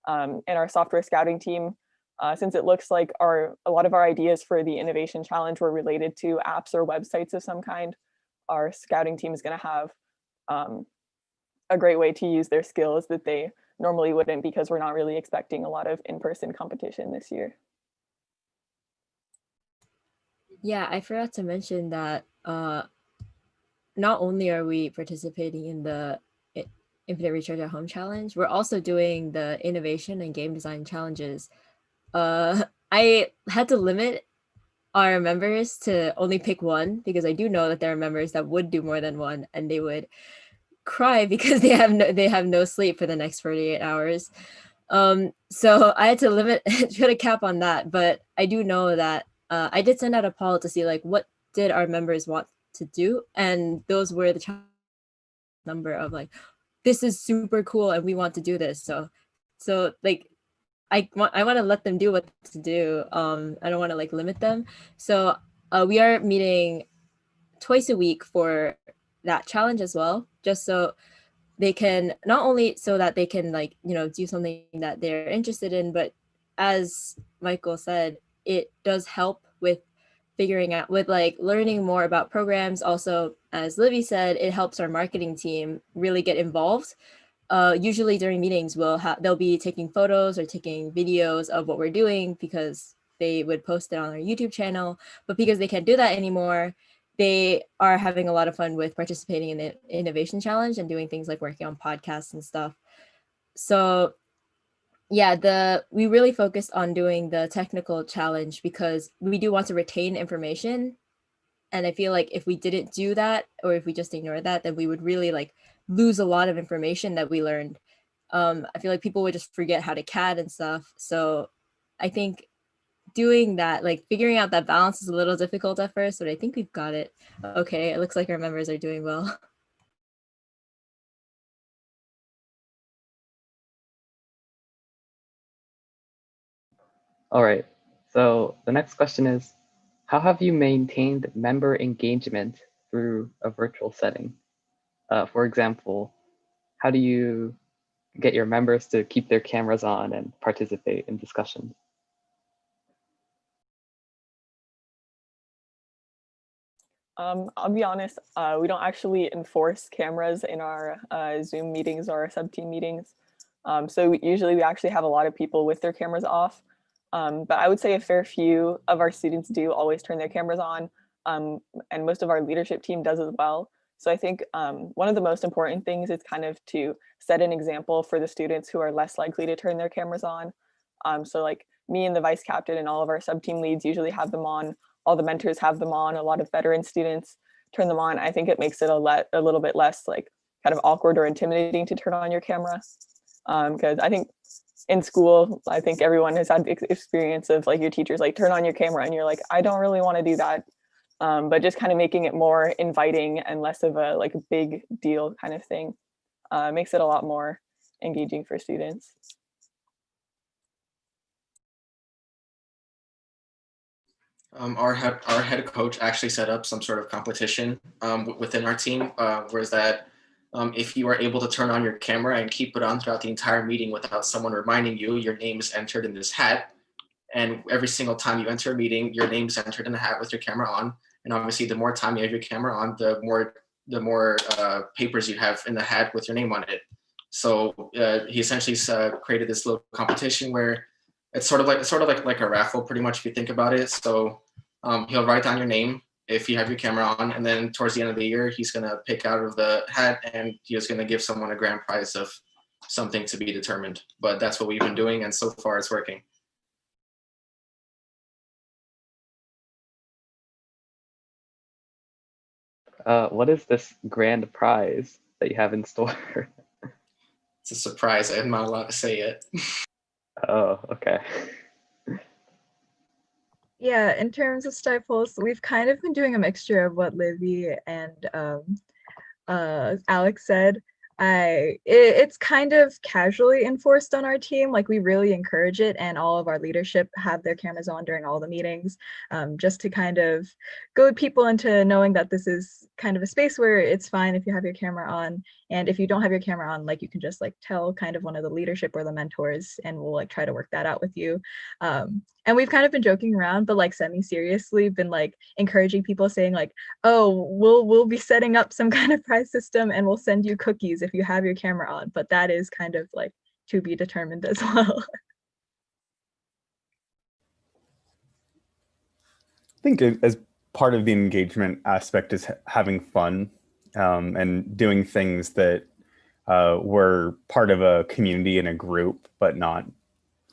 And our software scouting team since it looks like a lot of our ideas for the innovation challenge were related to apps or websites of some kind, our scouting team is going to have a great way to use their skills that they normally wouldn't, because we're not really expecting a lot of in-person competition this year. Yeah, I forgot to mention that not only are we participating in the Infinite Recharge at Home challenge, we're also doing the innovation and game design challenges. I had to limit our members to only pick one, because I do know that there are members that would do more than one and they would cry because they have no sleep for the next 48 hours. So I had to put a cap on that, but I do know that I did send out a poll to see like what did our members want to do, and those were the number of like, this is super cool and we want to do this. So like I want to let them do what to do. I don't want to like limit them. So we are meeting twice a week for that challenge as well, just so they can, not only so that they can like, you know, do something that they're interested in, but as Michael said, it does help with figuring out, with like learning more about programs. Also, as Livy said, it helps our marketing team really get involved. Usually during meetings, they'll be taking photos or taking videos of what we're doing, because they would post it on our YouTube channel. But because they can't do that anymore, they are having a lot of fun with participating in the innovation challenge and doing things like working on podcasts and stuff. So yeah, we really focused on doing the technical challenge because we do want to retain information. And I feel like if we didn't do that, or if we just ignored that, then we would really like lose a lot of information that we learned. I feel like people would just forget how to CAD and stuff. So I think doing that, like figuring out that balance is a little difficult at first, but I think we've got it. Okay, it looks like our members are doing well. All right. So the next question is, how have you maintained member engagement through a virtual setting? For example, how do you get your members to keep their cameras on and participate in discussions? I'll be honest, we don't actually enforce cameras in our Zoom meetings or our sub-team meetings. So usually we actually have a lot of people with their cameras off. But I would say a fair few of our students do always turn their cameras on, and most of our leadership team does as well. So I think one of the most important things is kind of to set an example for the students who are less likely to turn their cameras on. So like me and the vice captain and all of our sub-team leads usually have them on. All the mentors have them on. A lot of veteran students turn them on. I think it makes it a little bit less like kind of awkward or intimidating to turn on your camera. Because I think in school, I think everyone has had experience of like your teachers like turn on your camera and you're like, I don't really want to do that. But just kind of making it more inviting and less of a like a big deal kind of thing makes it a lot more engaging for students. Our head coach actually set up some sort of competition within our team, whereas that if you are able to turn on your camera and keep it on throughout the entire meeting without someone reminding you, your name is entered in this hat. And every single time you enter a meeting, your name is entered in the hat with your camera on. And obviously, the more time you have your camera on, the more papers you have in the hat with your name on it. So he essentially created this little competition where it's sort of like a raffle, pretty much, if you think about it. So he'll write down your name if you have your camera on, and then towards the end of the year, he's gonna pick out of the hat, and he's gonna give someone a grand prize of something to be determined. But that's what we've been doing, and so far it's working. What is this grand prize that you have in store? It's a surprise. I'm not allowed to say it. Oh, okay. Yeah, in terms of stifles, we've kind of been doing a mixture of what Livy and Alex said. It's kind of casually enforced on our team. Like, we really encourage it, and all of our leadership have their cameras on during all the meetings, just to kind of goad people into knowing that this is kind of a space where it's fine if you have your camera on. And if you don't have your camera on, like, you can just like tell kind of one of the leadership or the mentors, and we'll like try to work that out with you. And we've kind of been joking around, but like semi-seriously been like encouraging people, saying like, oh, we'll be setting up some kind of prize system and we'll send you cookies if you have your camera on. But that is kind of like to be determined as well. I think as part of the engagement aspect is having fun, and doing things that were part of a community and a group, but not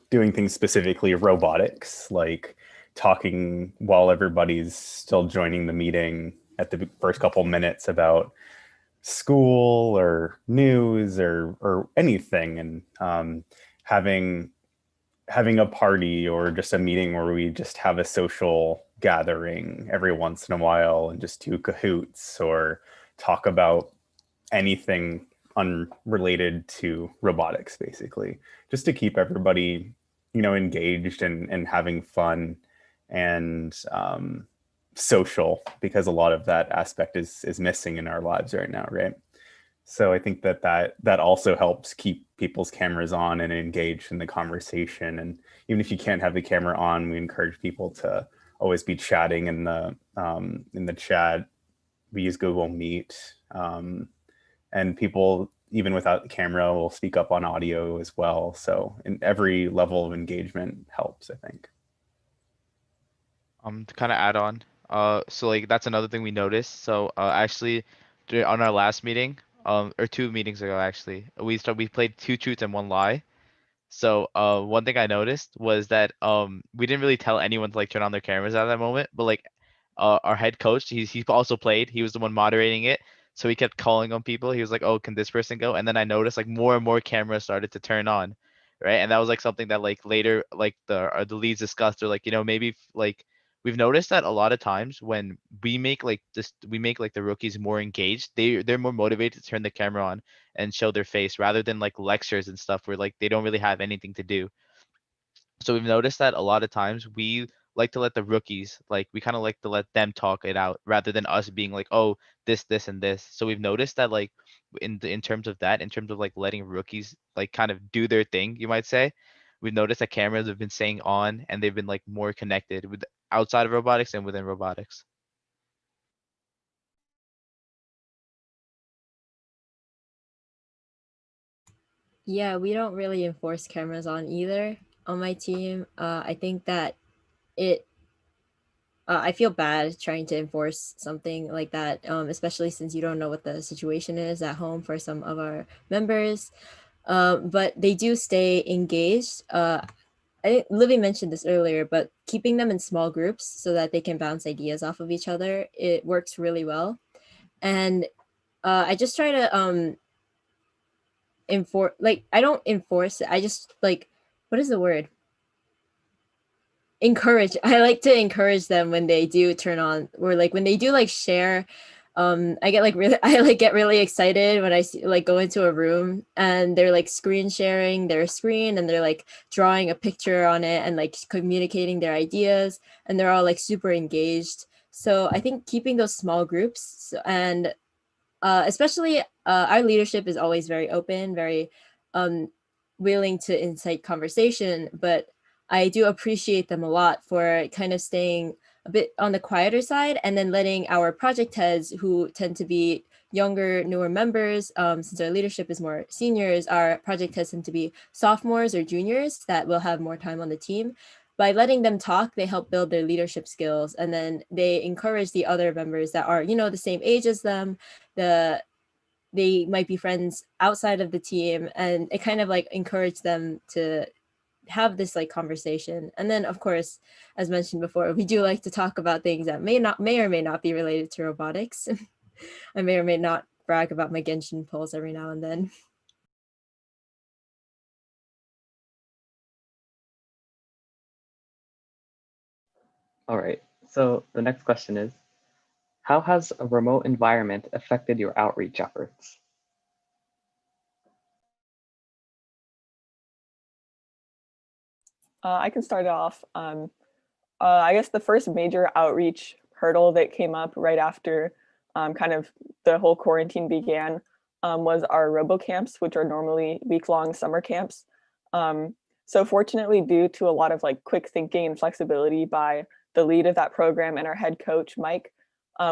doing things specifically robotics, like talking while everybody's still joining the meeting at the first couple minutes about school or news or anything, and having a party or just a meeting where we just have a social gathering every once in a while and just do cahoots or talk about anything unrelated to robotics, basically, just to keep everybody, engaged and having fun and social, because a lot of that aspect is missing in our lives right now, right? So I think that also helps keep people's cameras on and engaged in the conversation. And even if you can't have the camera on, we encourage people to always be chatting in the chat. We use Google Meet, and people, even without the camera, will speak up on audio as well. So in every level of engagement helps, I think. To kind of add on, so like that's another thing we noticed. So actually, on our last meeting, or 2 meetings ago actually, we played 2 truths and 1 lie. So one thing I noticed was that we didn't really tell anyone to like turn on their cameras at that moment, but like our head coach, he also played. He was the one moderating it, so he kept calling on people. He was like, "Oh, can this person go?" And then I noticed like more and more cameras started to turn on, right? And that was like something that like later like the leads discussed, or like maybe like we've noticed that a lot of times when we make like the rookies more engaged, they're more motivated to turn the camera on and show their face rather than like lectures and stuff where like they don't really have anything to do. So we've noticed that a lot of times we like to let the rookies, like we kind of like to let them talk it out rather than us being like, oh, this and this. So we've noticed that like in terms of that, in terms of like letting rookies like kind of do their thing, you might say, we've noticed that cameras have been staying on and they've been like more connected with outside of robotics and within robotics. Yeah, we don't really enforce cameras on either on my team. I think that it I feel bad trying to enforce something like that, especially since you don't know what the situation is at home for some of our members. But they do stay engaged. I think Livy mentioned this earlier, but keeping them in small groups so that they can bounce ideas off of each other, it works really well. And I just try to enforce, like, I don't enforce it. I just like, what is the word? Encourage. I like to encourage them when they do turn on, or like when they do like share. I get like really I like get really excited when I see, like, go into a room and they're like screen sharing their screen and they're like drawing a picture on it and like communicating their ideas, and they're all like super engaged. So I think keeping those small groups, and especially our leadership is always very open, very um, willing to incite conversation, but I do appreciate them a lot for kind of staying a bit on the quieter side and then letting our project heads, who tend to be younger, newer members, since our leadership is more seniors, our project heads tend to be sophomores or juniors that will have more time on the team. By letting them talk, they help build their leadership skills, and then they encourage the other members that are, the same age as them, they might be friends outside of the team, and it kind of like encourage them to have this like conversation. And then of course, as mentioned before, we do like to talk about things that may or may not be related to robotics. I may or may not brag about my Genshin pulls every now and then. All right, so the next question is, how has a remote environment affected your outreach efforts? I can start it off. I guess the first major outreach hurdle that came up right after kind of the whole quarantine began was our RoboCamps, which are normally week-long summer camps. So fortunately, due to a lot of like quick thinking and flexibility by the lead of that program and our head coach, Mike,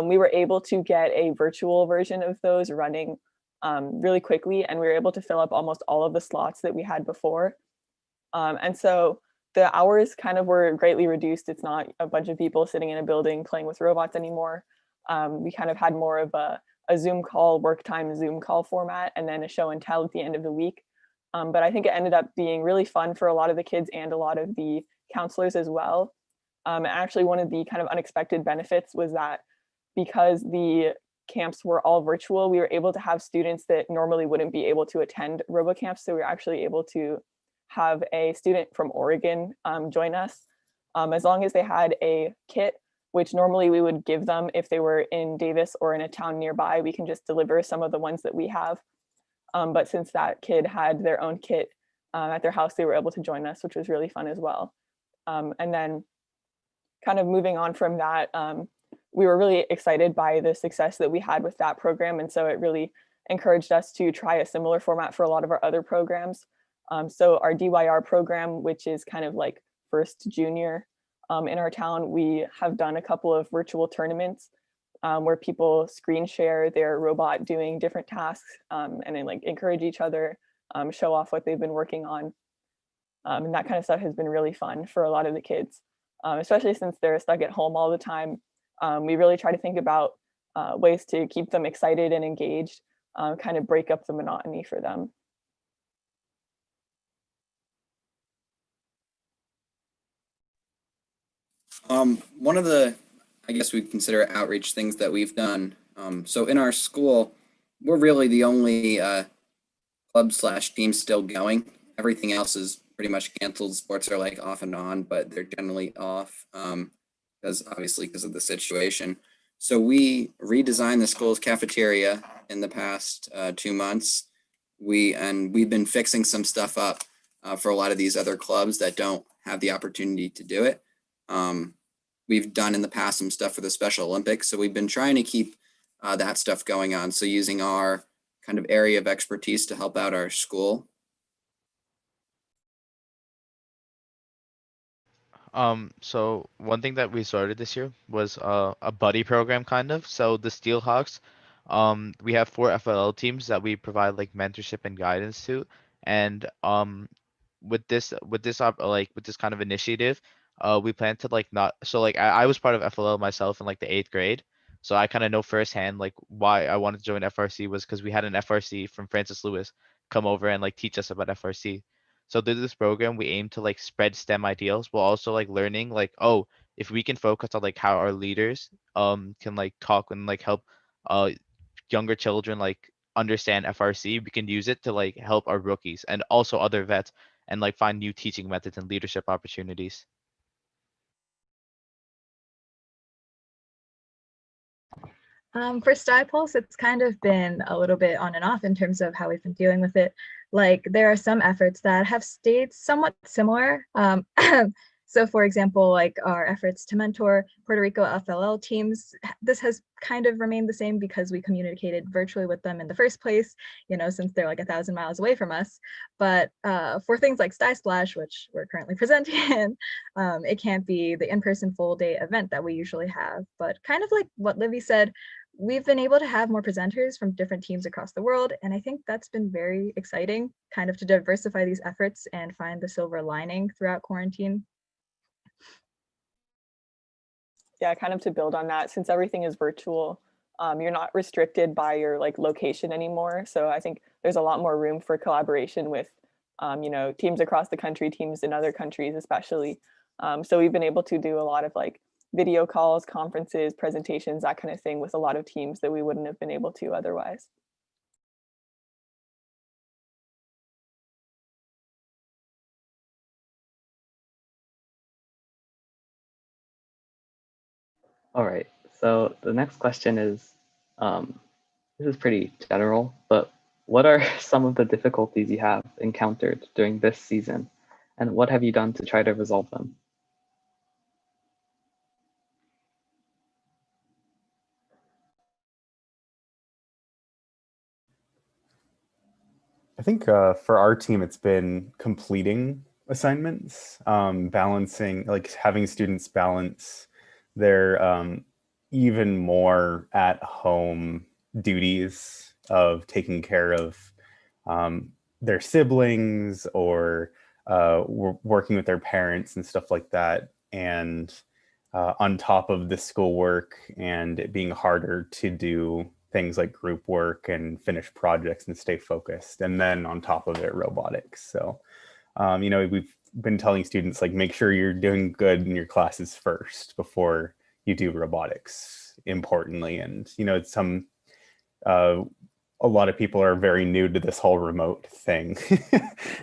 we were able to get a virtual version of those running really quickly, and we were able to fill up almost all of the slots that we had before. And so the hours kind of were greatly reduced. It's not a bunch of people sitting in a building playing with robots anymore. We kind of had more of a Zoom call, work time Zoom call format, and then a show and tell at the end of the week. But I think it ended up being really fun for a lot of the kids and a lot of the counselors as well. Actually, one of the kind of unexpected benefits was that because the camps were all virtual, we were able to have students that normally wouldn't be able to attend RoboCamps. So we were actually able to have a student from Oregon join us, as long as they had a kit, which normally we would give them if they were in Davis or in a town nearby. We can just deliver some of the ones that we have. But since that kid had their own kit at their house, they were able to join us, which was really fun as well. And then kind of moving on from that, we were really excited by the success that we had with that program. And so it really encouraged us to try a similar format for a lot of our other programs. So our DYR program, which is kind of like first junior in our town, we have done a couple of virtual tournaments where people screen share their robot doing different tasks and then like encourage each other, show off what they've been working on. And that kind of stuff has been really fun for a lot of the kids, especially since they're stuck at home all the time. We really try to think about ways to keep them excited and engaged, kind of break up the monotony for them. One of the, I guess we consider outreach things that we've done. So in our school, we're really the only club slash team still going. Everything else is pretty much canceled. Sports are like off and on, but they're generally off because obviously because of the situation. So we redesigned the school's cafeteria in the past 2 months. We've been fixing some stuff up for a lot of these other clubs that don't have the opportunity to do it. We've done in the past some stuff for the Special Olympics. So we've been trying to keep that stuff going on. So using our kind of area of expertise to help out our school. So one thing that we started this year was a buddy program kind of. So the Steelhawks, we have 4 FLL teams that we provide like mentorship and guidance to. And with this kind of initiative, we plan to like not so like I was part of FLL myself in like the 8th grade. So I kind of know firsthand like why I wanted to join FRC was because we had an FRC from Francis Lewis come over and like teach us about FRC. So through this program, we aim to like spread STEM ideals while also like learning like, oh, if we can focus on like how our leaders can like talk and like help younger children like understand FRC, we can use it to like help our rookies and also other vets and like find new teaching methods and leadership opportunities. For Stuy Pulse, it's kind of been a little bit on and off in terms of how we've been dealing with it. Like there are some efforts that have stayed somewhat similar. So for example, like our efforts to mentor Puerto Rico FLL teams, this has kind of remained the same because we communicated virtually with them in the first place, you know, since they're like 1,000 miles away from us. But for things like Stuy Splash, which we're currently presenting in, it can't be the in-person full day event that we usually have. But kind of like what Livy said, we've been able to have more presenters from different teams across the world. And I think that's been very exciting, kind of to diversify these efforts and find the silver lining throughout quarantine. Yeah, kind of to build on that, since everything is virtual, you're not restricted by your like location anymore. So I think there's a lot more room for collaboration with, you know, teams across the country, teams in other countries, especially. So we've been able to do a lot of like video calls, conferences, presentations, that kind of thing with a lot of teams that we wouldn't have been able to otherwise. All right, so the next question is, this is pretty general, but what are some of the difficulties you have encountered during this season and what have you done to try to resolve them? I think for our team, it's been completing assignments, balancing, like having students balance their even more at home duties of taking care of their siblings or working with their parents and stuff like that. And on top of the schoolwork and it being harder to do things like group work and finish projects and stay focused. And then on top of it, robotics. So, we've been telling students like, make sure you're doing good in your classes first before you do robotics, importantly. And, it's a lot of people are very new to this whole remote thing,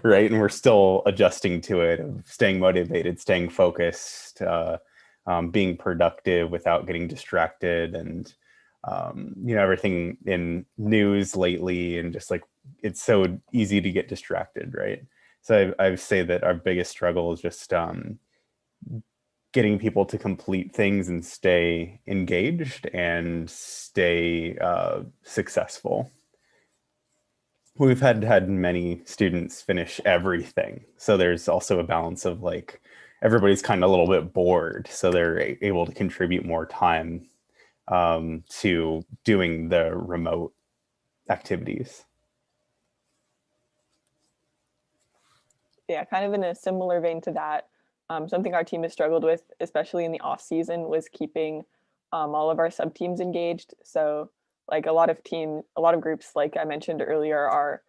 right? And we're still adjusting to it, of staying motivated, staying focused, being productive without getting distracted, and everything in news lately, and just like it's so easy to get distracted, right? So I say that our biggest struggle is just getting people to complete things and stay engaged and stay successful. We've had many students finish everything, so there's also a balance of like everybody's kind of a little bit bored, so they're able to contribute more time to doing the remote activities. Yeah, kind of in a similar vein to that, something our team has struggled with, especially in the off season, was keeping all of our sub teams engaged. So like a lot of groups, like I mentioned earlier, our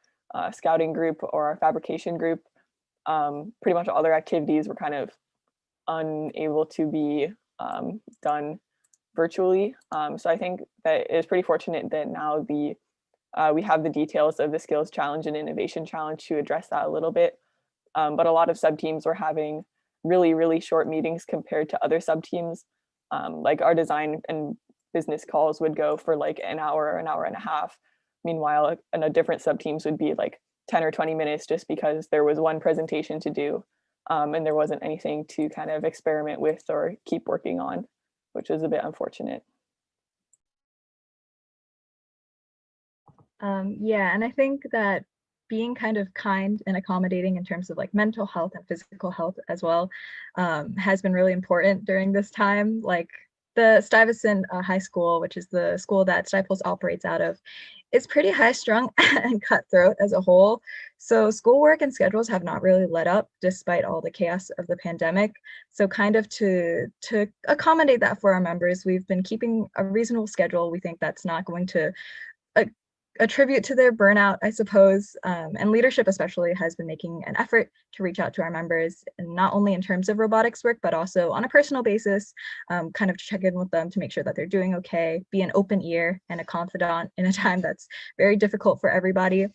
scouting group or our fabrication group, pretty much all their activities were kind of unable to be done virtually. So I think that it is pretty fortunate that now we have the details of the skills challenge and innovation challenge to address that a little bit. But a lot of sub teams were having really, really short meetings compared to other sub teams. Like our design and business calls would go for like an hour and a half. Meanwhile, a different sub teams would be like 10 or 20 minutes just because there was one presentation to do and there wasn't anything to kind of experiment with or keep working on, which is a bit unfortunate. Yeah, and I think that being kind of kind and accommodating in terms of like mental health and physical health as well has been really important during this time. Like the Stuyvesant High School, which is the school that Staples operates out of, is pretty high strung and cutthroat as a whole. So schoolwork and schedules have not really let up despite all the chaos of the pandemic. So kind of to accommodate that for our members, we've been keeping a reasonable schedule. We think that's not going to attribute to their burnout, I suppose. And leadership especially has been making an effort to reach out to our members, and not only in terms of robotics work, but also on a personal basis, kind of check in with them to make sure that they're doing okay, be an open ear and a confidant in a time that's very difficult for everybody.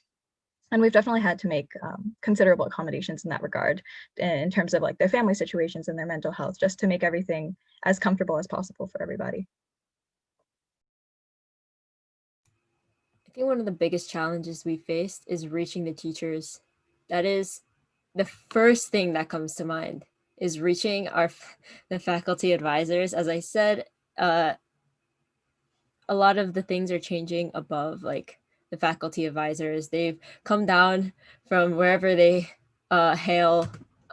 And we've definitely had to make considerable accommodations in that regard in terms of like their family situations and their mental health, just to make everything as comfortable as possible for everybody. I think one of the biggest challenges we faced is reaching the teachers. That is the first thing that comes to mind, is reaching the faculty advisors. As I said, a lot of the things are changing above, like the faculty advisors. They've come down from wherever they hail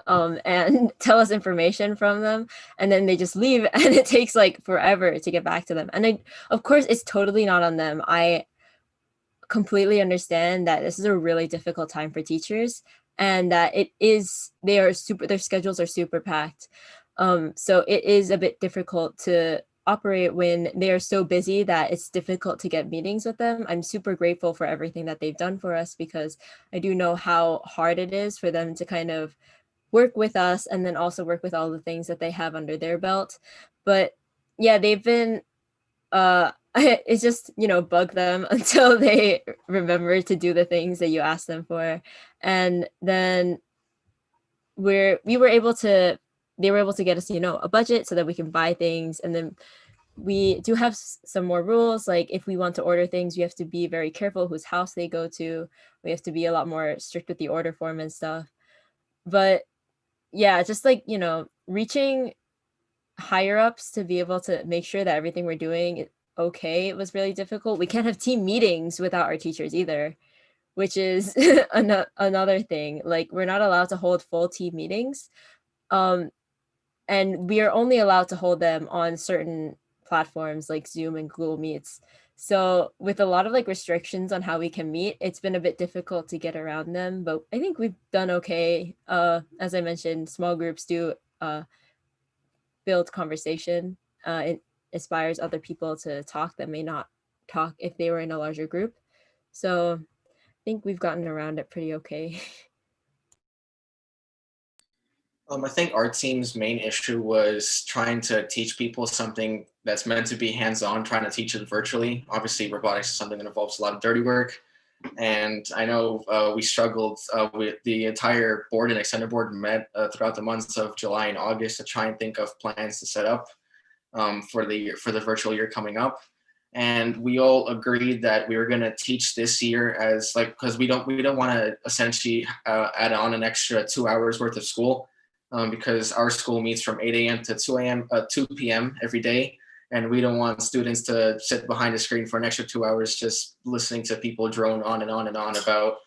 and tell us information from them, and then they just leave, and it takes like forever to get back to them. And of course, it's totally not on them. I completely understand that this is a really difficult time for teachers, and that their schedules are super packed. So it is a bit difficult to operate when they are so busy that it's difficult to get meetings with them. I'm super grateful for everything that they've done for us, because I do know how hard it is for them to kind of work with us and then also work with all the things that they have under their belt. But yeah, they've been it's just, bug them until they remember to do the things that you ask them for. And then they were able to get us, a budget so that we can buy things. And then we do have some more rules. Like if we want to order things, we have to be very careful whose house they go to. We have to be a lot more strict with the order form and stuff. But yeah, just like, you know, reaching higher ups to be able to make sure that everything we're doing is okay, it was really difficult. We can't have team meetings without our teachers either, which is another thing. Like, we're not allowed to hold full team meetings. And we are only allowed to hold them on certain platforms like Zoom and Google Meets. So with a lot of like restrictions on how we can meet, it's been a bit difficult to get around them, but I think we've done okay. As I mentioned, small groups do build conversation. It inspires other people to talk that may not talk if they were in a larger group. So I think we've gotten around it pretty okay. I think our team's main issue was trying to teach people something that's meant to be hands-on, trying to teach it virtually. Obviously, robotics is something that involves a lot of dirty work. And I know we struggled with the entire board and extended board met throughout the months of July and August to try and think of plans to set up for the virtual year coming up. And we all agreed that we were going to teach this year as like, because we don't want to essentially add on an extra 2 hours worth of school. Because our school meets from 8 a.m. to 2 p.m. every day. And we don't want students to sit behind a screen for an extra 2 hours just listening to people drone on and on and on about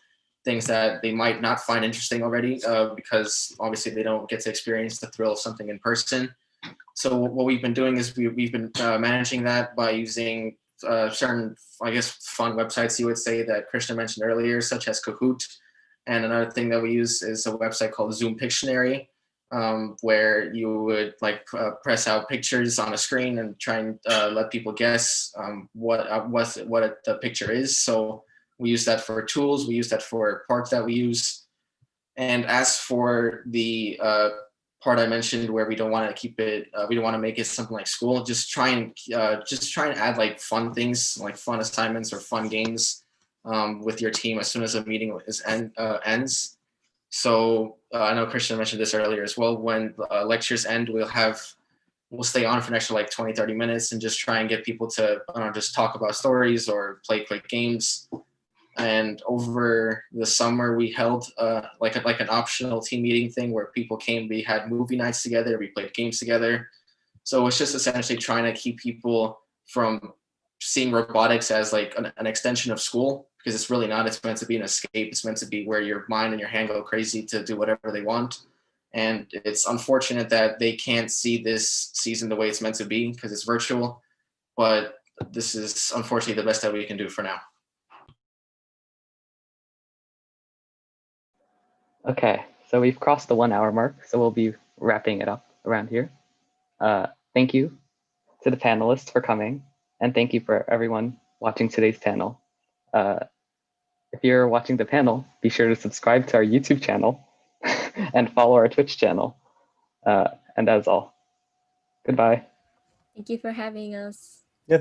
things that they might not find interesting already, because obviously they don't get to experience the thrill of something in person. So what we've been doing is we've been managing that by using certain, I guess, fun websites, you would say, that Krishna mentioned earlier, such as Kahoot. And another thing that we use is a website called Zoom Pictionary, where you would like press out pictures on a screen and try and let people guess what the picture is. So we use that for tools. We use that for parts that we use. And as for the part I mentioned where we don't want to keep it, we don't want to make it something like school. Just try and add like fun things, like fun assignments or fun games with your team as soon as the meeting ends. So I know Christian mentioned this earlier as well. When lectures end, we'll stay on for an extra like 20, 30 minutes and just try and get people to just talk about stories or play quick games. And over the summer, we held like an optional team meeting thing where people came. We had movie nights together. We played games together. So it's just essentially trying to keep people from seeing robotics as like an extension of school, because it's really not. It's meant to be an escape. It's meant to be where your mind and your hand go crazy to do whatever they want. And it's unfortunate that they can't see this season the way it's meant to be because it's virtual, but this is unfortunately the best that we can do for now. Okay, so we've crossed the 1 hour mark, so we'll be wrapping it up around here. Thank you to the panelists for coming, and thank you for everyone watching today's panel. If you're watching the panel, be sure to subscribe to our YouTube channel and follow our Twitch channel. And that's all. Goodbye. Thank you for having us.